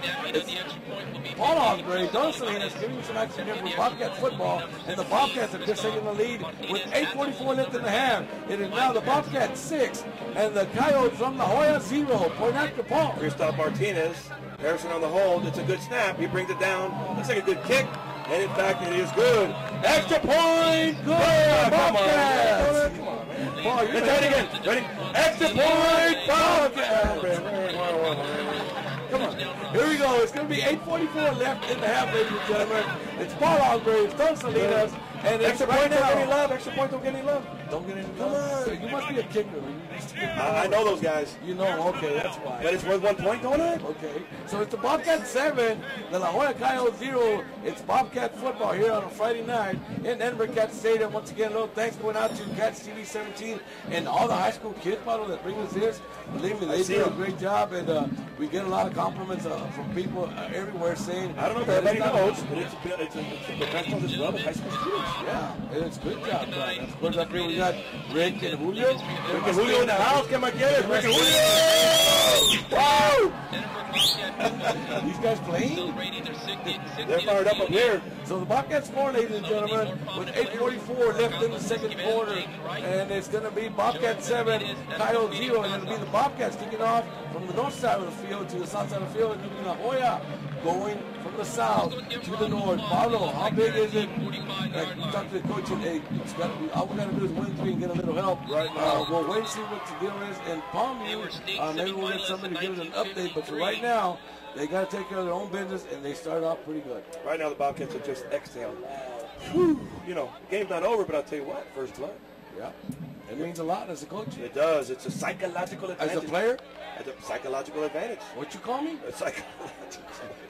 Paul Osbury, Dunslein is giving some action here for Bobcat football, and the Bobcats are just taking the lead with 8:44 left in the half. It is now the Bobcats 6 and the Coyotes from La Joya 0. Point after Paul. Christoph Martinez, Harrison on the hold. It's a good snap. He brings it down. Looks like a good kick. And in fact, it is good. Extra point. Good. Bobcats. Come on, man. Paul, let's try it again. Ready? Extra point. Bobcats. Come on. Here we go. It's going to be 8:44 left in the half, ladies and gentlemen. It's Paul Osbury, it's Don Salinas, And Extra right point don't now, get any love. Extra point don't get any love. don't get any Come love. on. You must be a kicker. You used to kick I know those guys. You know, okay, that's why. But it's worth 1 point, don't it? Okay, so it's the Bobcat 7, the La Joya Coyotes 0. It's Bobcat football here on a Friday night in Edinburg Cat Stadium. Once again, a little thanks going out to Cats TV 17 and all the high school kids, Pablo, that bring us this. Believe me, they do a great job, and we get a lot of compliments from people everywhere saying. I don't know if everybody knows, but it's a professional as well as high school students. Yeah, and it's a good job, Brian. Of course, up here we got Rick and Julio. Rick and Julio in the house. Come on, get it. Rick and Julio. Wow! These guys playing? They're fired up here. So the Bobcats score, ladies and gentlemen, with 8:44 left in the second quarter. And it's going to be Bobcat 7, Coyote 0. And it'll be the Bobcats kicking off from the north side of the field to the south side of the field. It'll be La Joya going from the south to the north. Pablo, how big is it? Like we talked to the coach, and hey, it's got to be, all we got to do is win 3 and get a little help. Right now. We'll wait and see what the deal is. And Palmview, maybe we'll get somebody to give us an update. But for right now, they got to take care of their own business, and they started off pretty good. Right now, the Bobcats are just exhaled. Whew. You know, game's not over, but I'll tell you what, first blood. Yeah. It means a lot as a coach. It does. It's a psychological advantage. As a player? As a psychological advantage. What you call me? A psychological.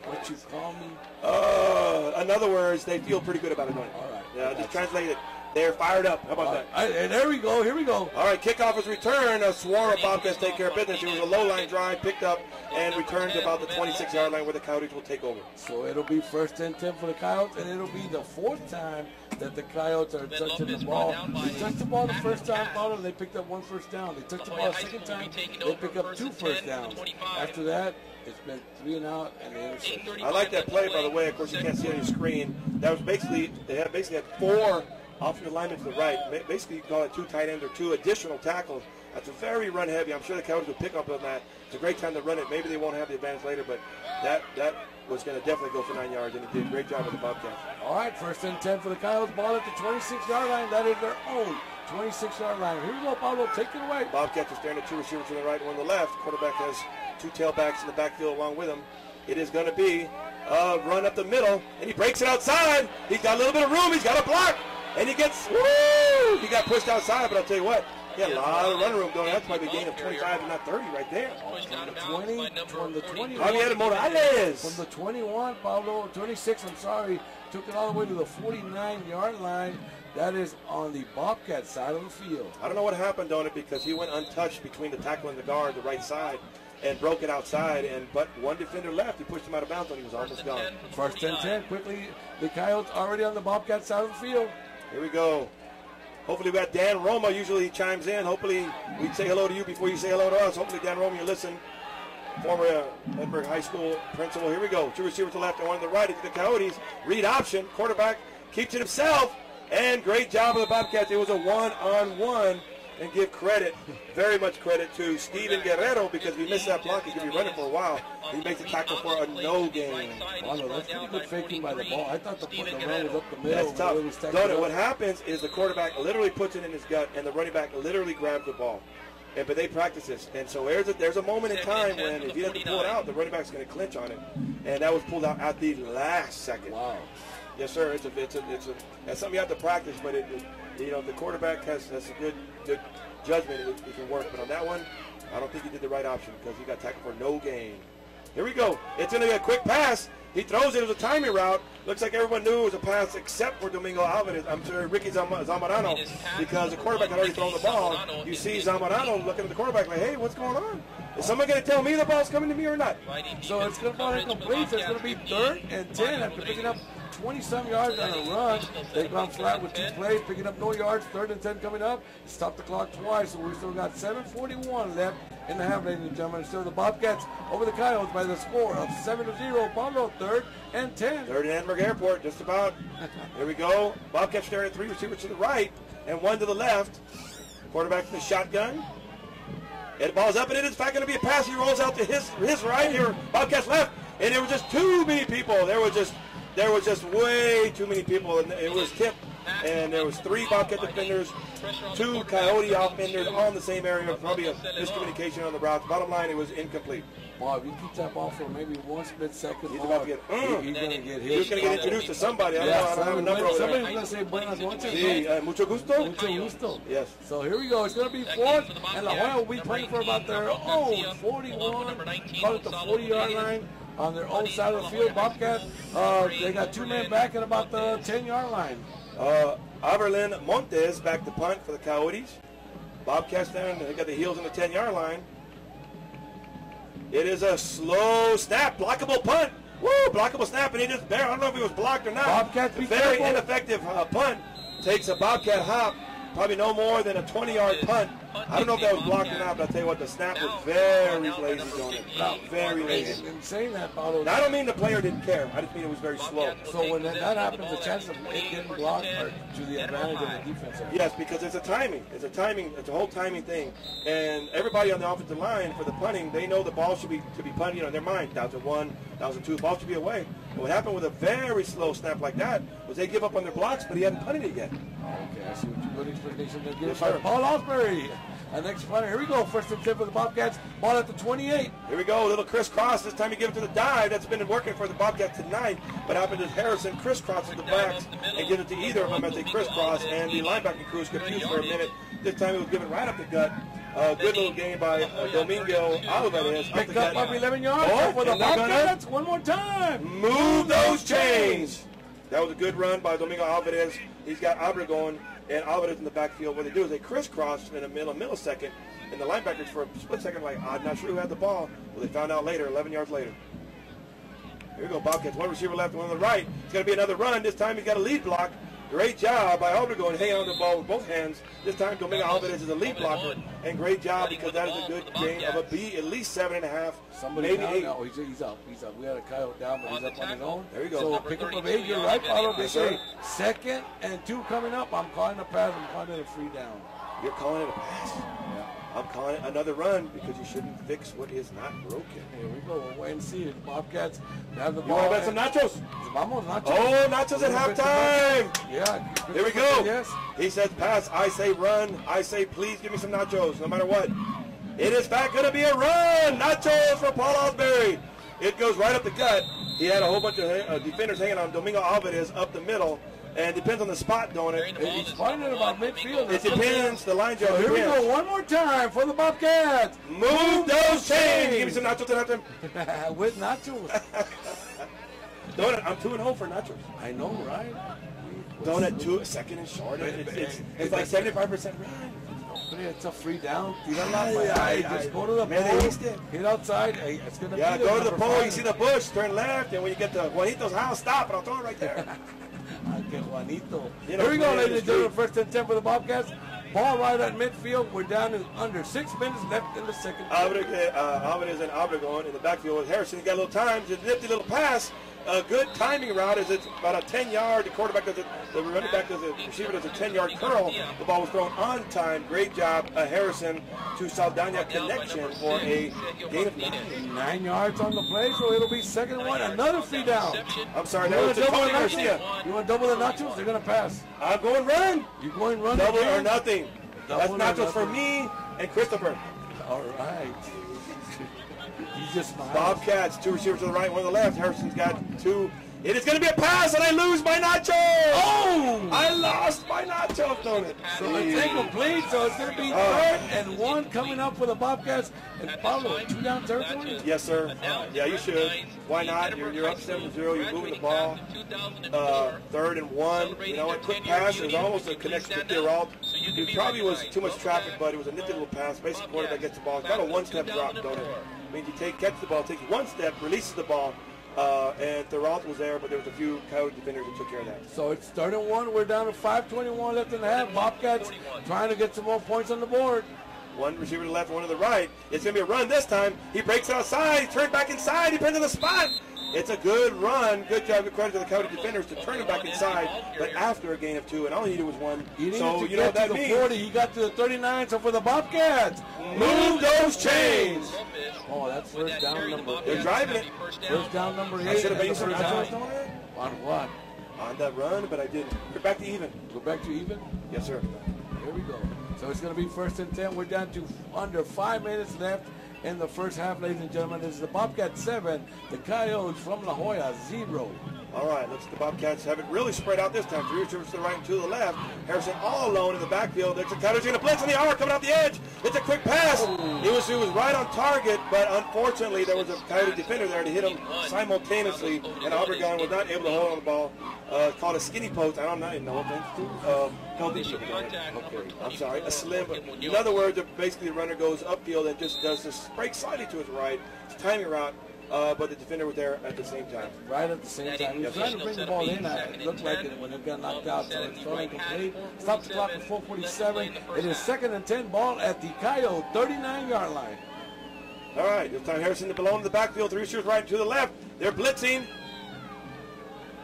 What you call me? In other words, they feel pretty good about it, don't they? All right. Yeah, just translate it. They're fired up. How about that? And there we go. Here we go. All right, kickoff is returned. A swarm of Bobcats take care of business. It was a low-line drive, picked up, and returned to about the 26-yard line where the Coyotes will take over. So it'll be 1st and 10 for the Coyotes, and it'll be the 4th time that the Coyotes are touching the ball. They touched the ball the first time, and they picked up 1 first down. They touched the ball the second time, they picked up 2 first downs. After that, it's been 3 and out, and the interception. I like that play, by the way. Of course, you can't see it on your screen. That was basically, they had 4 offensive linemen to the right. Basically, you call it 2 tight ends or 2 additional tackles. That's a very run heavy. I'm sure the Coyotes will pick up on that. It's a great time to run it. Maybe they won't have the advantage later, but that was going to definitely go for 9 yards, and it did a great job with the Bobcats. All right, 1st and 10 for the Coyotes. Ball at the 26-yard line. That is their own 26-yard line. Here we go, Pablo. Take it away. Bobcats are staring at 2 receivers to the right and 1 to the left. Quarterback has 2 tailbacks in the backfield along with him. It is going to be a run up the middle, and he breaks it outside. He's got a little bit of room. He's got a block. And he gets, woo! He got pushed outside, but I'll tell you what, he had a lot of running room going. That's probably a gain of 25 and not 30 right there. From the 21. Javier Morales. From the 21, Pablo, 26, I'm sorry, took it all the way to the 49-yard line. That is on the Bobcat side of the field. I don't know what happened on it because he went untouched between the tackle and the guard, the right side, and broke it outside. But one defender left. He pushed him out of bounds and he was almost gone. 1st and 10. Quickly, the Coyotes already on the Bobcat side of the field. Here we go. Hopefully we got Dan Roma. Usually he chimes in. Hopefully we'd say hello to you before you say hello to us. Hopefully Dan Roma, you listen. Former Edinburg High School principal. Here we go. 2 receivers to the left and 1 to the right. It's the Coyotes. Read option. Quarterback keeps it himself. And great job of the Bobcats. It was a one-on-one. And give credit, very much credit, to Steven Guerrero because if he missed that block, he could be running for a while. He makes a tackle for a no gain. Wow, that's pretty good faking by the ball. I thought the run was up the middle. That's tough. No, what happens is the quarterback literally puts it in his gut, and the running back literally grabs the ball. But they practice this. And so there's a moment in time when if he doesn't pull it out, the running back's going to clinch on it. And that was pulled out at the last second. Wow. Yes, sir. That's something you have to practice, but the quarterback has a good judgment. It can work. But on that one, I don't think he did the right option because he got tackled for no gain. Here we go. It's going to be a quick pass. He throws it as a timing route. Looks like everyone knew it was a pass except for Domingo Alvarez. I'm sure Ricky Zamorano, because the quarterback had already thrown the ball. You see Zamorano looking at the quarterback like, hey, what's going on? Is someone going to tell me the ball's coming to me or not? So it's going to fall incomplete. So it's going to be 3rd and 10 after picking up 20-some yards on a run. They've gone flat with 2 plays, picking up no yards. 3rd and 10 coming up. Stopped the clock twice, so we still got 7:41 left in the half, ladies and gentlemen. So the Bobcats over the Coyotes by the score of 7-0. Pablo, 3rd and 10. 3rd and Edinburg Airport, just about. Here we go. Bobcats staring at 3 receivers to the right and 1 to the left. Quarterback in the shotgun. And the ball's up, and it is in fact going to be a pass. He rolls out to his right here. Bobcats left, and there were just too many people. There was just way too many people, and it was tipped and there was 3 Bobcat defenders, 2 Coyote offenders on the same area. Probably a miscommunication on the route. Bottom line, it was incomplete. Boy, if you keep that ball for maybe 1 split second He's more, about to get, he's going to get hit. He's going to get introduced to somebody. I don't know. I don't have a number over there. Somebody's going to say buenas noches. Sí, mucho gusto. Mucho gusto. Yes. So here we go. It's going to be 4th, and La Joya will be playing for about their own 41, call it the 40-yard line on their own side of the field. Bobcat, they got 2 men back at about the 10-yard line. Aberlin Montes back to punt for the Coyotes. Bobcats down. They got the heels on the 10-yard line. It is a slow snap, blockable punt. Woo, blockable snap, and he just barely, I don't know if he was blocked or not. Bobcats, be very careful. ineffective punt. Takes a Bobcat hop, probably no more than a 20-yard punt. I don't know if that was blocked or not, but I'll tell you what, the snap was very lazy on it. Very lazy. And saying that, Paulo, Now, I don't mean the player didn't care. I just mean it was very slow. so when that happens, the chance of it getting blocked are to the advantage of the defense. Yes, because it's a timing. It's a timing. It's a whole timing thing. And everybody on the offensive line for the punting, they know the ball should be punted. You know, in their mind, 1,001, 1,002, the ball should be away. But what happened with a very slow snap like that was they give up on their blocks, but he hadn't punted it yet. Okay, I see what you're good explanation there. Yes, sir. Paul Osbury. Next punter. Here we go. First and 10 for the Bobcats. Ball at the 28. Here we go. A little crisscross. This time you give it to the dive. That's been working for the Bobcats tonight. What happened is Harrison crisscrosses the backs and gives it to either of them as they crisscross. And the linebacking crew is confused for a minute. This time it was given right up the gut. Good little game by Domingo Alvarez. Picked up 11 yards for the Bobcats. One more time. Move those chains. That was a good run by Domingo Alvarez. He's got Obregon and Alvarez in the backfield. What they do is they crisscross in a millisecond, and the linebackers for a split second like, I'm not sure who had the ball. Well, they found out later, 11 yards later. Here we go, Bobcats. One receiver left, one on the right. It's going to be another run. This time he's got a lead block. Great job by Obregon hanging on the ball with both hands. This time Domingo Alvarez is a lead blocker, and great job because that is a good gain of a B, at least 7.5, Somebody maybe down 8. No, he's up. We had a Coyote down, but he's up on his own. There you go. So pick up of 8. You're right, Paulo. They Yes, say sir. 2nd and 2 coming up. I'm calling a pass. I'm calling it a free down. You're calling it a pass. Yeah. I'm calling it another run because you shouldn't fix what is not broken. Here we go. We'll wait and see. The Bobcats have the You ball. want to bet some nachos? Vamos, nachos. Oh, nachos at halftime. Yeah. Here we go. Yes. He says pass. I say run. I say please give me some nachos no matter what. It is back going to be a run. Nachos for Paul Osbury. It goes right up the gut. He had a whole bunch of defenders hanging on Domingo Alvarez up the middle. And it depends on the spot, don't it? He's finding about midfield. It depends. The line jump So here we depends. go. One more time for the Bobcats. Move those chains. Give me some nachos at halftime. With nachos. Donut, I'm 2-0 for nachos. I know, right? Donut 2, second and short. It's like 75% run. It's a free down. Just go to the pole. Hit outside. Hey, it's gonna Yeah, be go to the number pole. 5. You see the bush. Turn left, and when you get to Juanito's house, stop, and I'll throw it right there. Okay, Juanito. You know, Here we go, man, ladies it's and gentlemen. true. First and 10 for the Bobcats. Ball right at midfield. We're down in under 6 minutes left in the second. Alvarez and Obregon in the backfield with Harrison. He got a little time. Just nifty little pass. A good timing route as it's about a 10-yard. The quarterback does it. The running back does it. The receiver does a 10-yard curl. The ball was thrown on time. Great job, Harrison to Saldana connection for a gain of 9. 9 yards on the play, so it'll be 2nd and 1. Another free down. I'm sorry, You that want was to double Tony the Garcia. nachos? You want to double the nachos? They're going to pass. I'm going run. You going run Double again? or nothing. That's Double or nachos for nothing. me and Christopher. All right. He just smiles. Bobcats, 2 receivers to the right, 1 to the left. Harrison's got 2. It is going to be a pass, and I lose my nachos. Oh! I lost my nachos, don't it? So it's incomplete, so it's going to be 3rd and 1 coming up for the Bobcats. And Pablo, 2 down territory? Yes, sir. Yeah, you should. Why not? You're up 7-0. You're moving the ball. 3rd and 1. You know, a quick pass. It was almost a connection to Thierald. It probably was too much traffic, but it was a nifty little pass. Basic quarterback gets the ball. It's got a one-step drop, don't it? I mean, you catch the ball, takes 1 step, releases the ball. And Thierald was there, but there was a few Coyote defenders that took care of that. So it's 3rd and 1. We're down to 5:21 left in the half. Bobcats trying to get some more points on the board. 1 receiver to the left, 1 to the right. It's going to be a run this time. He breaks outside. He turns back inside. He depends on the spot. It's a good run. Good job. Good credit to the Coyote defenders to turn him back inside. But after a gain of 2, and all he needed was 1. So you know what that means? 40. He got to the 39. So for the Bobcats, move those chains. Oh, that's first down number 8. They're driving it. First down number 8. I should have made some On nachos. what? on that run, but I didn't. We're back to even. Go back to even? Yes, sir. Here we go. So it's going to be 1st and 10. We're down to under 5 minutes left in the first half, ladies and gentlemen. This is the Bobcats 7, the Coyotes from La Joya 0. All right, looks like the Bobcats have it really spread out this time. 3 receivers to the right and 2 to the left. Harrison all alone in the backfield. There's a Coyotes going to blitz on the arm coming off the edge. It's a quick pass. He was right on target, but unfortunately there was a Coyote defender there to hit him simultaneously, and Obregon was not able to hold on the ball. Called a skinny post. I don't know. No offense to okay, I'm sorry. A slim. In other words, basically the runner goes upfield and just does this break slightly to his right. It's a timing route. But the defender was there at the same time. Right at the same time. He was trying to bring the ball in. It looked like it when it got knocked out. So it's totally complete. Stop the clock at 4:47. It is 2nd and 10, ball at the Coyote 39-yard line. All right, this time Harrison below in the backfield. 3 receivers right and to the left. They're blitzing.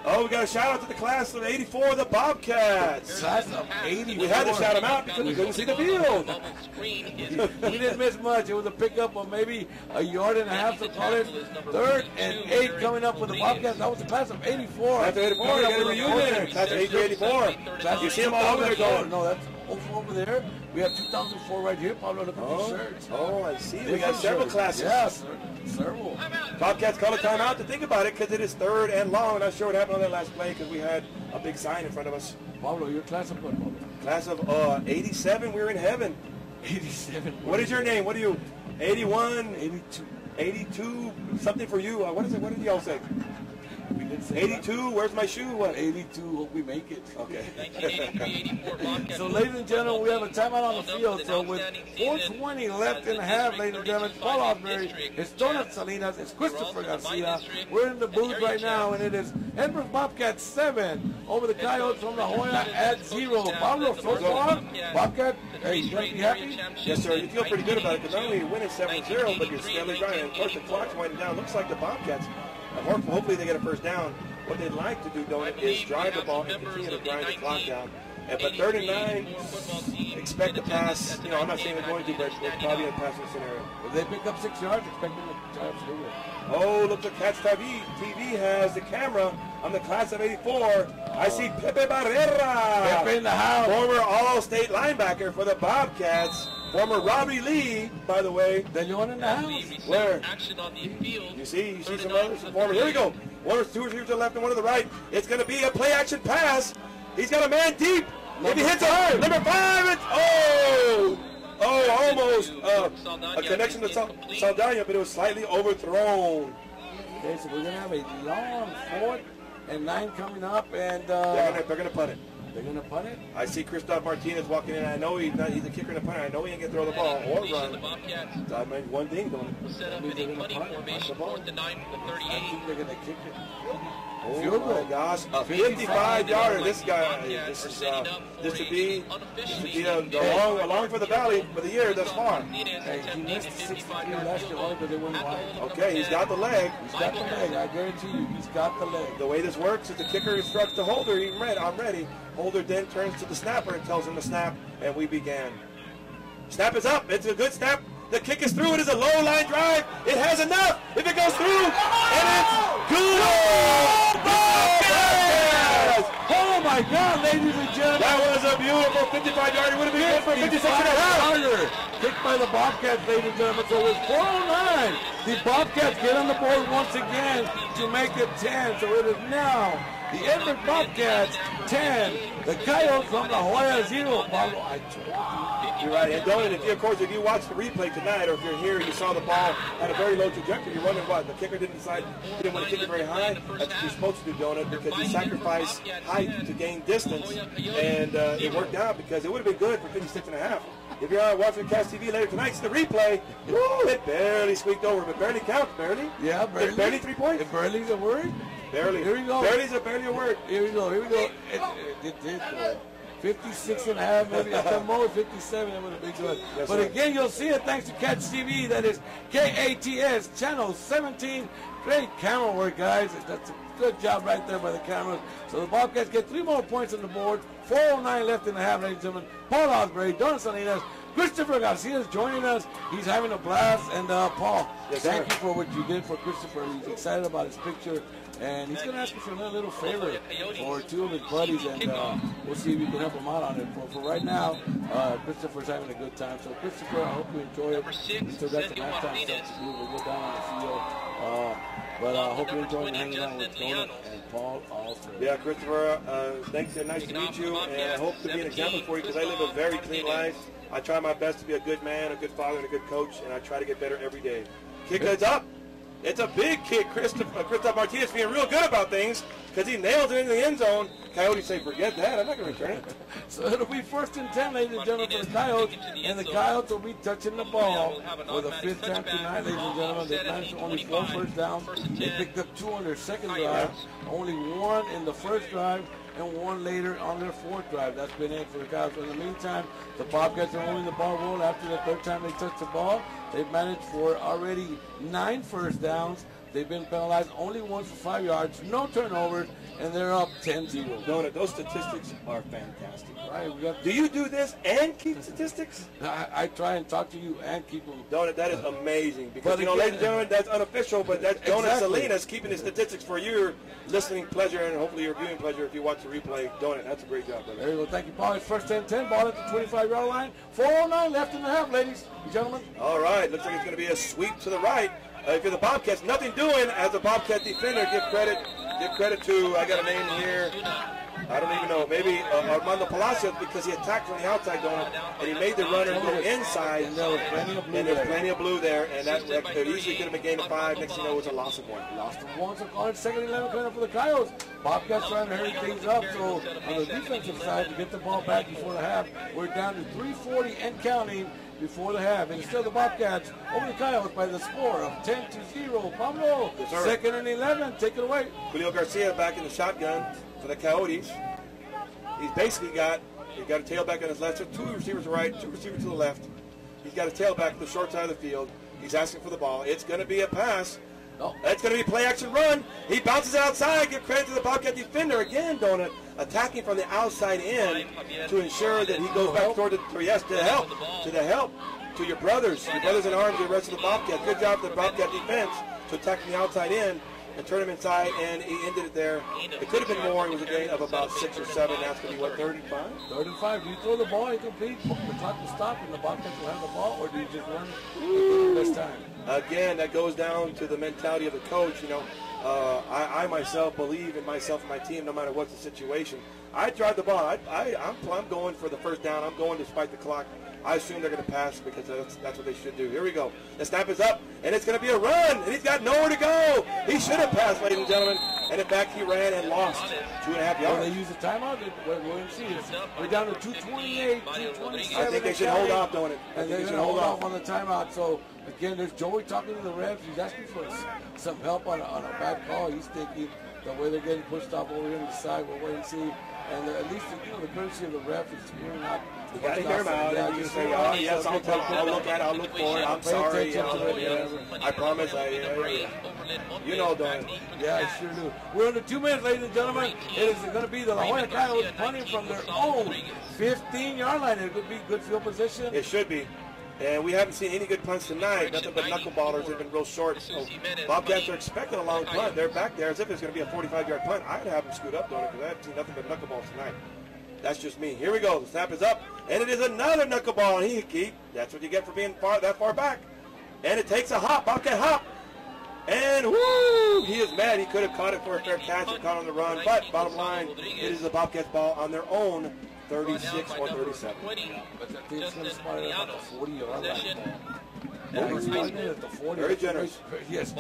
Oh, we got a shout out to the class of '84, the Bobcats. Class of '84. We had to shout them out because we couldn't see the field. We didn't miss much. It was a pickup of maybe a yard and a half to call it. 3rd and 8 coming up for the Bobcats. That was the class of '84. Class of '84. We got a reunion. Class of '84. You see them all over there going. No, that's over there. We have 2004 right here. Pablo, look at these shirts. Oh, I see. We got several classes. Yes, several. Bobcats call a timeout to think about it because it is 3rd and long. I'm not sure what happened on that last play because we had a big sign in front of us. Pablo, your class of what, Pablo? Class of '87. We're in heaven. 87. What is your name? What are you? 81. 82. 82. Something for you. What is it? What did y'all say? We did say 82. Where's my shoe? What? 82. Hope we make it. Okay. So, ladies and gentlemen, we have a timeout on the field. So, with 4:20 left in the half, ladies and gentlemen, Paul Osbury, it's Donut Salinas, it's Christopher Garcia. We're in the booth right now, and it is Edinburg Bobcats 7 over the Coyotes from La Joya at 0. Pablo, so far, Bobcat, hey, you going to be happy? Yes, sir. You feel pretty good about it because not only you're winning 7-0, but you're steadily driving. And of course, the clock's winding down. Looks like the Bobcats, hopefully they get a first down. What they'd like to do, Donut, is drive the ball and continue to grind the clock down. But 3rd and 9, expect a pass. You know, I'm not saying they're going to, but it's probably a passing scenario. If they pick up 6 yards, expect them to drive through it. Oh, looks like Cats TV has the camera on the class of '84. I see Pepe Barrera. Pepe in the house. Former All-State linebacker for the Bobcats. Former Robbie Lee, by the way. Then you want in the house. Where? You see some others. Here we go. 2 receivers to the left and 1 to the right. It's going to be a play-action pass. He's got a man deep. If he hits it hard, number 5, it's almost a connection to Saldana, but it was slightly overthrown. Okay, so we're going to have a long 4th and 9 coming up, and they're going to punt it. They're going to punt it? I see Christoph Martinez walking in. I know he's a kicker and a punter. I know he ain't going to throw the ball or run. I mean, one thing, don't That means they're going to punt the ball. I think they're going to kick it. Oh my gosh, a 55-yarder. This guy, this should be along for the valley for the year thus far. Hey, he missed 63 last year, but they went wide. Okay, he's got the leg. He's got the leg. I guarantee you, he's got the leg. The way this works is the kicker instructs the holder, I'm ready. Holder then turns to the snapper and tells him to snap, and we began. Snap is up. It's a good snap. The kick is through. It is a low line drive. It has enough. If it goes through, and it's good. Oh my God, ladies and gentlemen. That was a beautiful 55-yarder. Would have been good for 56.5. Kicked by the Bobcats, ladies and gentlemen. So it's 409. The Bobcats get on the board once again to make it 10. So it is now the Edinburg Bobcats 10. The Coyotes from La Joya 0. Pablo, I told you. You're right. And Donut, if you watched the replay tonight, or if you're here, you saw the ball at a very low trajectory. You're wondering why the kicker didn't want to kick it very high. That's what you're supposed to do, Donut, because you sacrifice height to gain distance, and it worked out because it would have been good for 56.5. If you're watching Cats TV later tonight, see the replay. Woo, it barely squeaked over, but barely counts, barely. Yeah, barely. It's barely 3 points. If barely's a word. Barely. Here we go. Barely's barely a word. Here we go. It did. 56.5, maybe at the most 57, it would have been good. Yes, but sir. Again, you'll see it thanks to Cats TV. That is KATS, channel 17. Great camera work, guys. That's a good job right there by the cameras. So the Bobcats get 3 more points on the board. 4:09 left in the half, ladies and gentlemen. Paul Osbury, Don Salinas, Christopher Garcia is joining us. He's having a blast. And Paul, Yes, thank sir. you for what you did for Christopher. He's excited about his picture. And he's going to ask you for a little favor for two of his buddies. And we'll see if we can help him out on it. For right now, Christopher's having a good time. So, Christopher, I hope you enjoy it. We still got some halftime stuff to do. We'll go down on the field. But I hope you're enjoying hanging out with Donut and Paul also. Yeah, Christopher, thanks and nice to meet you. And I hope to be an example for you because I live a very clean life. I try my best to be a good man, a good father, and a good coach, and I try to get better every day. Kick is up. It's a big kick. Christoph Martinez being real good about things because he nails it into the end zone. Coyotes say, forget that. I'm not going to return it. So it'll be 1st and 10, ladies and gentlemen, for the Coyotes. And the Coyotes will be touching the ball for the 5th time tonight, ladies and gentlemen. They managed to only 4 first downs. They picked up 2 on their second drive, only 1 in the first drive, and 1 later on their 4th drive. That's been it for the Coyotes. In the meantime, the Bobcats are holding the ball roll after the 3rd time they touched the ball. They've managed for already 9 first downs. They've been penalized only 1 for 5 yards, no turnovers, and they're up 10-0. Donut, those statistics are fantastic. Right, do you do this and keep statistics? I try and talk to you and keep them. Donut, that is amazing. Because, But you know, again, ladies and gentlemen, that's unofficial, but that's Donut Exactly. Salinas keeping the statistics for your listening pleasure and hopefully your viewing pleasure if you watch the replay. Donut, that's a great job, brother. There you go. Thank you, Paul. It's 1st and 10. Ball at the 25-yard line. 4:09 left in the half, ladies and gentlemen. All right, looks like it's going to be a sweep to the right. If you're the Bobcats, nothing doing as a Bobcat defender. Give credit to, I got a name here. I don't even know. Maybe Armando Palacios because he attacked from the outside, Donut, and he made the runner go inside. And there was plenty of blue And there's there. plenty of blue there, and that easily could have been gained of 5. Next thing you know, it was a loss of 1. Lost of 1, so call it 2nd and 11 coming up for the Coyotes. Bobcats trying to hurry things up, so on the defensive side, to get the ball back before the half, we're down to 3:40 and counting before the half. And still the Bobcats over the Coyotes by the score of 10-0. Pablo, Yes, sir. 2nd and 11. Take it away. Julio Garcia back in the shotgun for the Coyotes. He's basically got a tailback on his left, so 2 receivers to the right, 2 receivers to the left. He's got a tailback to the short side of the field. He's asking for the ball. It's going to be a pass. No. That's going to be play action run. He bounces outside. Give credit to the Bobcat defender again, Donut, attacking from the outside in to ensure that he goes back toward the help to your brothers in arms, the rest of the Bobcats. Good job for the Bobcat defense to attack from the outside in and turn him inside, and he ended it there. It could have been more. It was a gain of about 6 or 7. That's going to be what, 3rd and 5? 3rd and 5. Do you throw the ball incomplete, the clock will stop, and the Bobcats will have the ball, or do you just run this time? Again, that goes down to the mentality of the coach. You know, I myself believe in myself and my team no matter what the situation. I drive the ball. I'm going for the 1st down. I'm going despite the clock. I assume they're going to pass because that's what they should do. Here we go. The snap is up, and it's going to be a run, and he's got nowhere to go. He should have passed, ladies and gentlemen, and in fact, he ran and lost 2.5 yards. Well, they use a timeout. We'll see. We're down to 2:28, 2:27. I think they should hold off doing it. And they're going to hold off on the timeout. So, again, there's Joey talking to the refs. He's asking for some help on a bad call. He's thinking the way they're getting pushed off over here on the side, we'll wait and see. And at least, the courtesy of the refs is hearing out. You got to hear him out, and you say, oh, yes, I'll look at it, I'll look for it, I'm sorry, I promise, you know, Don. Yeah, I sure do. We're under 2 minutes, ladies and gentlemen. It is going to be the La Joya Coyotes punting from their own 15-yard line. It could be good field position. It should be. And we haven't seen any good punts tonight. Nothing but knuckleballers have been real short. So Bobcats are expecting a long punt. They're back there as if it's going to be a 45-yard punt. I'd have them scoot up, Don, because I haven't seen nothing but knuckleballs tonight. That's just me. Here we go. The snap is up, and it is another knuckleball. And that's what you get for being that far back. And it takes a hop, Bobcat hop. And whoo, he is mad. He could have caught it for a fair catch and caught on the run. But bottom line, it is the Bobcats ball on their own 36 or 37. But I think it's going to spot it at the 40-yard line. Yeah, he's spotting it at the 40. Very generous. Yes,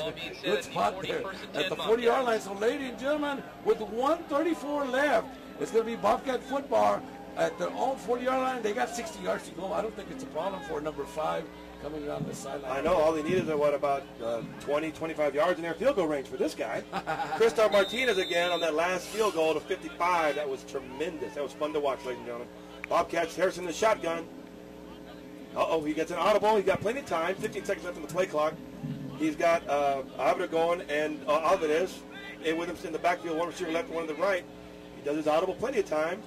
good spot there at the 40-yard line. So, ladies and gentlemen, with 1:34 left, it's going to be Bobcat football at their own 40-yard line. They got 60 yards to go. I don't think it's a problem for number 5 coming around the sideline. I know. All they need is, about 20, 25 yards in their field goal range for this guy. Christoph Martinez again on that last field goal to 55. That was tremendous. That was fun to watch, ladies and gentlemen. Bobcats, Harrison the shotgun. He gets an audible. He's got plenty of time. 15 seconds left on the play clock. He's got Abra going and Alvarez with him in the backfield. One receiver left, one on the right. He does his audible, plenty of time.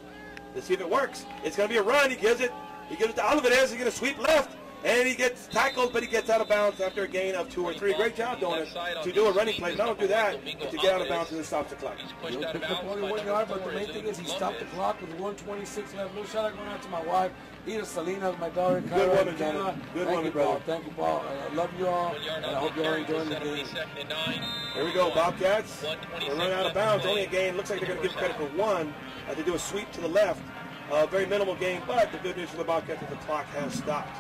Let's see if it works. It's going to be a run. He gives it He gives it to Alvarez. He's going to sweep left. And he gets tackled, but he gets out of bounds after a gain of 2 or 3. Great job, doing it, to do a running play. Not only do that, but to get out of bounds and then stops the clock. He'll pick up only 1 yard, but the main thing is he stopped the clock with 1:26 left. No shout out going out to my wife, Ida Salinas, my daughter, Good woman, Janet. Good woman, brother. Thank you, Paul. I love you all, and I hope you all enjoying the game. Here we go, Bobcats. We're running out of bounds. Only a gain. Looks like they're going to give credit for 1. They do a sweep to the left. Very minimal gain, but the good news for the Bobcats is the clock has stopped.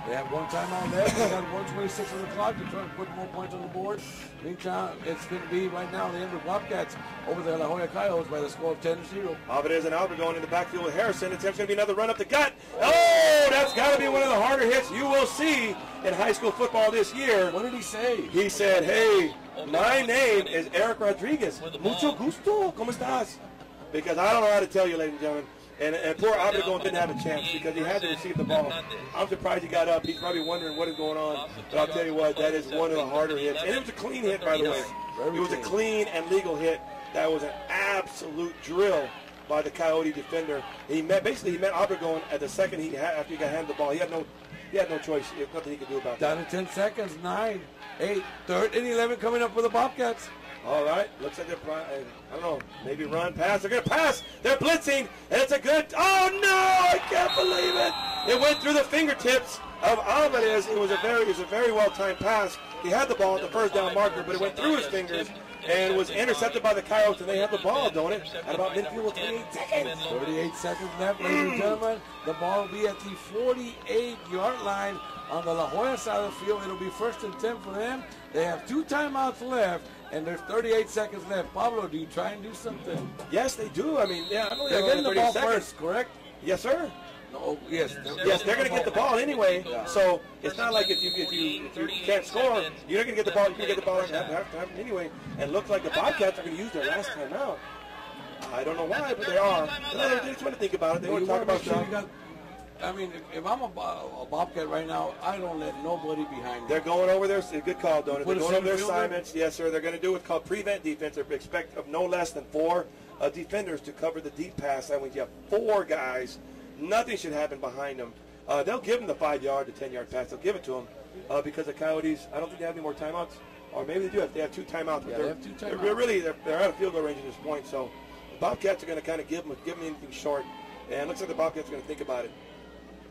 They have 1 timeout left. They got 1:26 on the clock. They're trying to put more points on the board. Meantime, it's going to be right now the Edinburg Bobcats over the La Joya Coyotes by the score of 10-0. Alvarez and Albert going in the backfield with Harrison. It's going to be another run up the gut. Oh, that's got to be one of the harder hits you will see in high school football this year. What did he say? He said, hey, my name is Eric Rodriguez. Mucho gusto. ¿Cómo estás? Because I don't know how to tell you, ladies and gentlemen. And poor Obregon didn't have a chance because he had to receive the ball. I'm surprised he got up. He's probably wondering what is going on. But I'll tell you what, that is one of the harder hits. And it was a clean hit, by the way. It was a clean and legal hit. That was an absolute drill by the Coyote defender. He met Obregon at the second after he got handed the ball. He had no choice. There's nothing he could do about that. Down to 10 seconds. 9, 8, 3rd and 11 coming up for the Bobcats. All right, looks like they're, I don't know, maybe run, pass. They're going to pass. They're blitzing, and it's a good, oh no, I can't believe it. It went through the fingertips of Alvarez. It was a very well-timed pass. He had the ball at the first down marker, but it went through his fingers and was intercepted by the Coyotes, and they have the ball, don't it? At about midfield with 28 seconds. 38 seconds left, ladies and gentlemen. The ball will be at the 48-yard line on the La Joya side of the field. It'll be 1st and 10 for them. They have 2 timeouts left, and there's 38 seconds left. Pablo, do you try and do something? Yes, they do. I mean, yeah, I know they're getting the ball seconds. first, correct? Yes, sir. No, yes. They're going to get the ball anyway. Yeah. So it's not like if you can't score, you're not going to get the ball. You're going to get the ball half anyway. And it looks like the Bobcats are going to use their last timeout. I don't know why, but they are. They just want to think about it. They want to talk about stuff. I mean, if I'm a Bobcat right now, I don't let nobody behind me. They're going over their, good call, Donut. They're going over their assignments. Yes, sir. They're going to do what's called prevent defense. They expect of no less than 4 defenders to cover the deep pass. That means you have 4 guys. Nothing should happen behind them. They'll give them the 5-yard to 10-yard pass. They'll give it to them because the Coyotes, I don't think they have any more timeouts. Or maybe they do. They have 2 timeouts. Yeah, they have 2 timeouts. They're out of field goal range at this point. So the Bobcats are going to kind of give them anything short. And it looks like the Bobcats are going to think about it.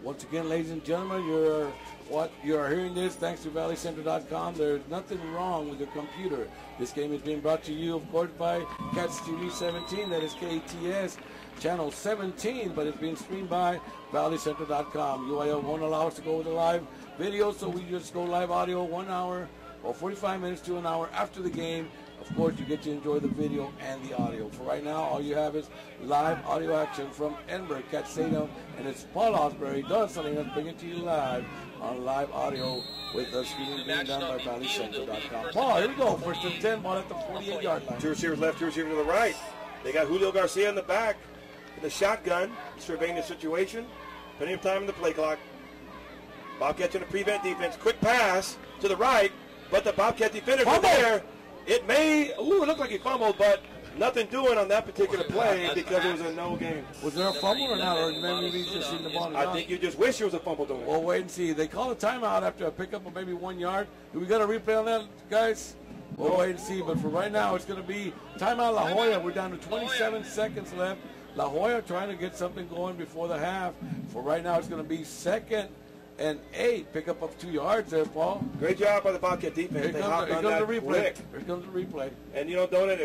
Once again, ladies and gentlemen, you are hearing this thanks to valleycenter.com. There's nothing wrong with your computer. This game is being brought to you, of course, by Cats TV 17. That is KATS channel 17, but it's being streamed by valleycenter.com. UIL won't allow us to go with the live video, so we just go live audio 1 hour or 45 minutes to an hour after the game. Of course, you get to enjoy the video and the audio. For right now, all you have is live audio action from Edinburg, Cat Stadium, and it's Paul Osbury, Don Salinas, bringing it to you live on live audio with the streaming being done by valleycenter.com. Paul, here we go. 1st and 10, ball at the 48-yard line. 2 receivers left, 2 receivers to the right. They got Julio Garcia in the back in the shotgun, surveying the situation. Plenty of time in the play clock. Bobcats in a prevent defense. Quick pass to the right, but the Bobcat defenders are there. It looked like he fumbled, but nothing doing on that particular play because it was a no game. Was there a fumble or not, or maybe he just seen the ball? I think you just wish there was a fumble doing it. We'll wait and see. They call a timeout after a pickup of maybe 1 yard. Do we got a replay on that, guys? We'll wait and see. But for right now, it's going to be timeout La Joya. We're down to 27 seconds left. La Joya trying to get something going before the half. For right now, it's going to be 2nd and 8. Pickup of 2 yards there, Paul. Great job by the Bobcat defense. They hopped on that quick. Here comes the replay. And, you know, Donut,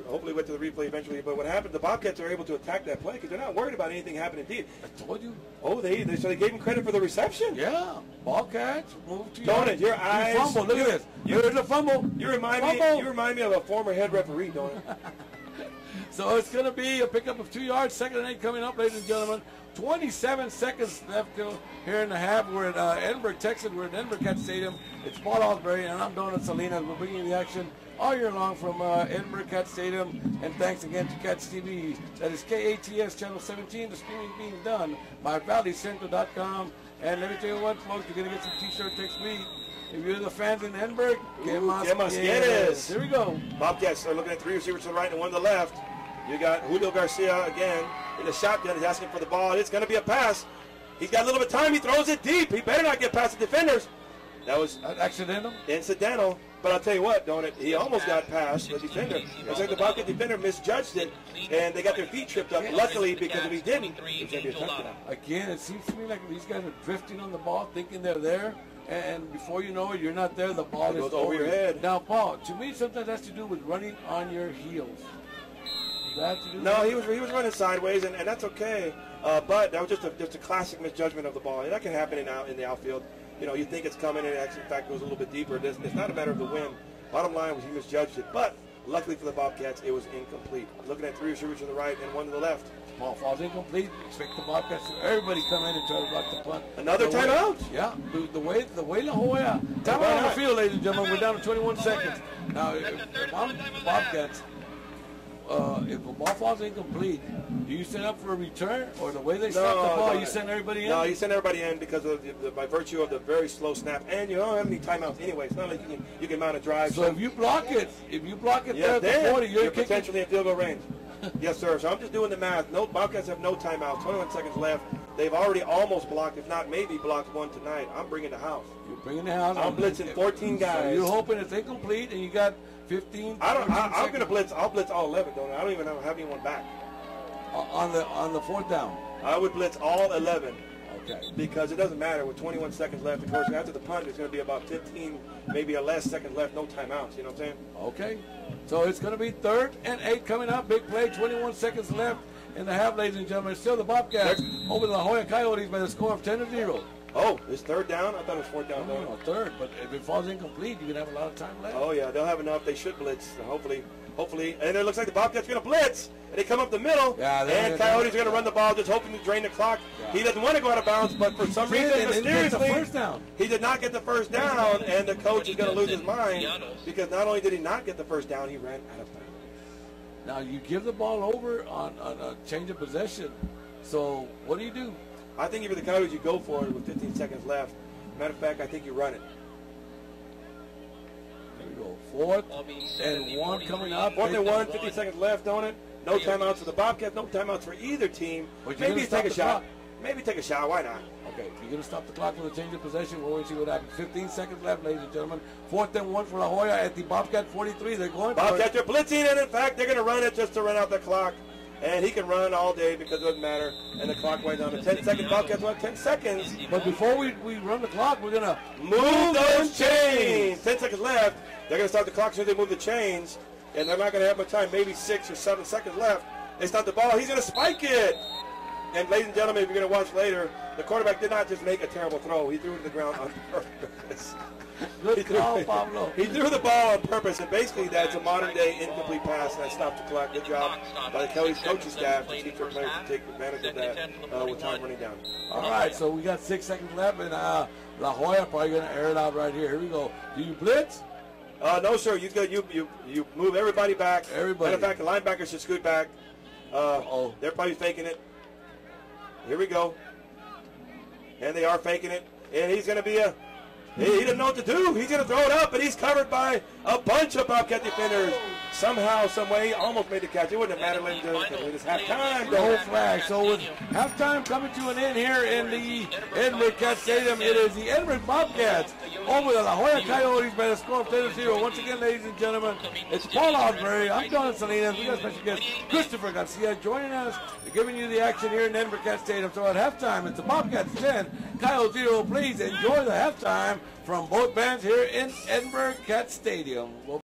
hopefully went to the replay eventually. But what happened, the Bobcats are able to attack that play because they're not worried about anything happening deep. I told you. Oh, so they gave him credit for the reception? Yeah. Bobcats moved to Donut, your eyes. You fumbled. Look at this. There's a fumble. You remind me of a former head referee, Donut. So it's going to be a pickup of 2 yards. 2nd and 8 coming up, ladies and gentlemen. 27 seconds left here in the half. We're at Edinburg, Texas. We're at Edinburg Cat Stadium. It's Paul Osbury, and I'm Donut Salinas. We're bringing you the action all year long from Edinburg Cat Stadium. And thanks again to Cats TV. That is KATS Channel 17. The streaming being done by valleycenter.com. And let me tell you what, folks, you're going to get some T-shirt next week. If you're the fans in Edinburg, get us. Here we go. Bobcats are looking at 3 receivers to the right and 1 to the left. You got Julio Garcia again in the shotgun. He's asking for the ball. It's going to be a pass. He's got a little bit of time. He throws it deep. He better not get past the defenders. That was accidental. Incidental. But I'll tell you what, don't it? He almost got past the defender. It's like the Bobcat defender misjudged it, and they got their feet tripped up. Luckily, because if he didn't, it's going to be a touchdown. Again, it seems to me like these guys are drifting on the ball, thinking they're there, and before you know it, you're not there. The ball goes is over your head. Now, Paul, to me, sometimes has to do with running on your heels. Does that have to do with No, that? he was running sideways, and that's okay. But that was just a classic misjudgment of the ball. And that can happen in the outfield. You know, you think it's coming, and it actually, in fact, goes a little bit deeper. It's not a matter of the wind. Bottom line was he misjudged it. But luckily for the Bobcats, it was incomplete. Looking at 3 receivers to the right and 1 to the left. Ball falls incomplete. Expect the Bobcats to everybody come in and try to block the punt. Another timeout? Yeah. The way La Joya. Timeout on the field, ladies and gentlemen. We're down to 21 seconds. Now, if I'm the Bobcats, if the ball falls incomplete, do you set up for a return, or the way they stop the ball, you send everybody in? No, you send everybody in because of by virtue of the very slow snap, and you don't have any timeouts anyway. It's not like you can mount a drive. So if you block it there at the 40, you're potentially in field goal range. Yes, sir. So I'm just doing the math. No, Bobcats have no timeouts. 21 seconds left. They've already almost blocked, if not maybe blocked 1 tonight. I'm bringing the house. You're bringing the house. I'm blitzing 14 guys. So you're hoping it's incomplete, and you got 15. I'm going to blitz. I'll blitz all 11, don't I? I don't even have anyone back. On the 4th down. I would blitz all 11. Okay. Because it doesn't matter with 21 seconds left. Of course, after the punt, it's going to be about 15, maybe a less seconds left. No timeouts. You know what I'm saying? Okay. So it's going to be 3rd and 8 coming up. Big play. 21 seconds left in the half, ladies and gentlemen. Still the Bobcats over the La Joya Coyotes by the score of 10-0. Oh, it's 3rd down? I thought it was 4th down. No, 3rd. But if it falls incomplete, you can have a lot of time left. Oh, yeah. They'll have enough. They should blitz. So hopefully. And it looks like the Bobcats are going to blitz. And they come up the middle. Yeah, and Coyotes are going to run the ball, just hoping to drain the clock. Yeah. He doesn't want to go out of bounds, but for some reason, mysteriously, he did not get the first down, and the coach is going to lose his mind because not only did he not get the first down, he ran out of bounds. Now, you give the ball over on a change of possession. So what do? I think if you're the Coyotes, you go for it with 15 seconds left. Matter of fact, I think you run it. There we go. 4th and 1 coming up. 4th and 1, 50 seconds left on it. No timeouts for the Bobcats. No timeouts for either team. Maybe you take a shot. Maybe take a shot. Why not? Okay, you're going to stop the clock for the change of possession. We'll wait and see what happens. 15 seconds left, ladies and gentlemen. 4th and 1 for La Joya at the Bobcat 43. They're going for it. Bobcats are blitzing, and in fact, they're going to run it just to run out the clock. And he can run all day because it doesn't matter. And the clock went down to 10 seconds. Bobcats want 10 seconds. But before we run the clock, we're going to move those chains. 10 seconds left. They're going to start the clock as soon as they move the chains. And they're not going to have much time. Maybe 6 or 7 seconds left. They stop the ball. He's going to spike it. And ladies and gentlemen, if you're going to watch later, the quarterback did not just make a terrible throw. He threw it to the ground on purpose. Good call, Pablo. He threw the ball on purpose, and basically that's a modern-day incomplete pass, and that stopped the clock. Good job by the Coyotes coaching staff to teach their players to take advantage of that with time running down. All right, so we got 6 seconds left, and La Joya probably going to air it out right here. Here we go. Do you blitz? No, sir. You move everybody back. Everybody. Matter of fact, the linebackers should scoot back. They're probably faking it. Here we go. And they are faking it. And he's going to be he didn't know what to do. He's going to throw it up, and he's covered by a bunch of Bobcat defenders. Somehow, some way, he almost made the catch. It wouldn't have mattered, ladies and gentlemen, because it was halftime. No flag. So with halftime coming to an end here in the Edinburg Cat Stadium, it is the Edinburg Bobcats over the La Joya Coyotes by the score of 10-0. Once again, ladies and gentlemen, it's Paul Osbury. I'm Don Salinas. We got special guest Christopher Garcia joining us, giving you the action here in the Edinburg Cat Stadium. So at halftime, it's the Bobcats 10, Coyotes 0. Please enjoy the halftime from both bands here in Edinburg Cat Stadium.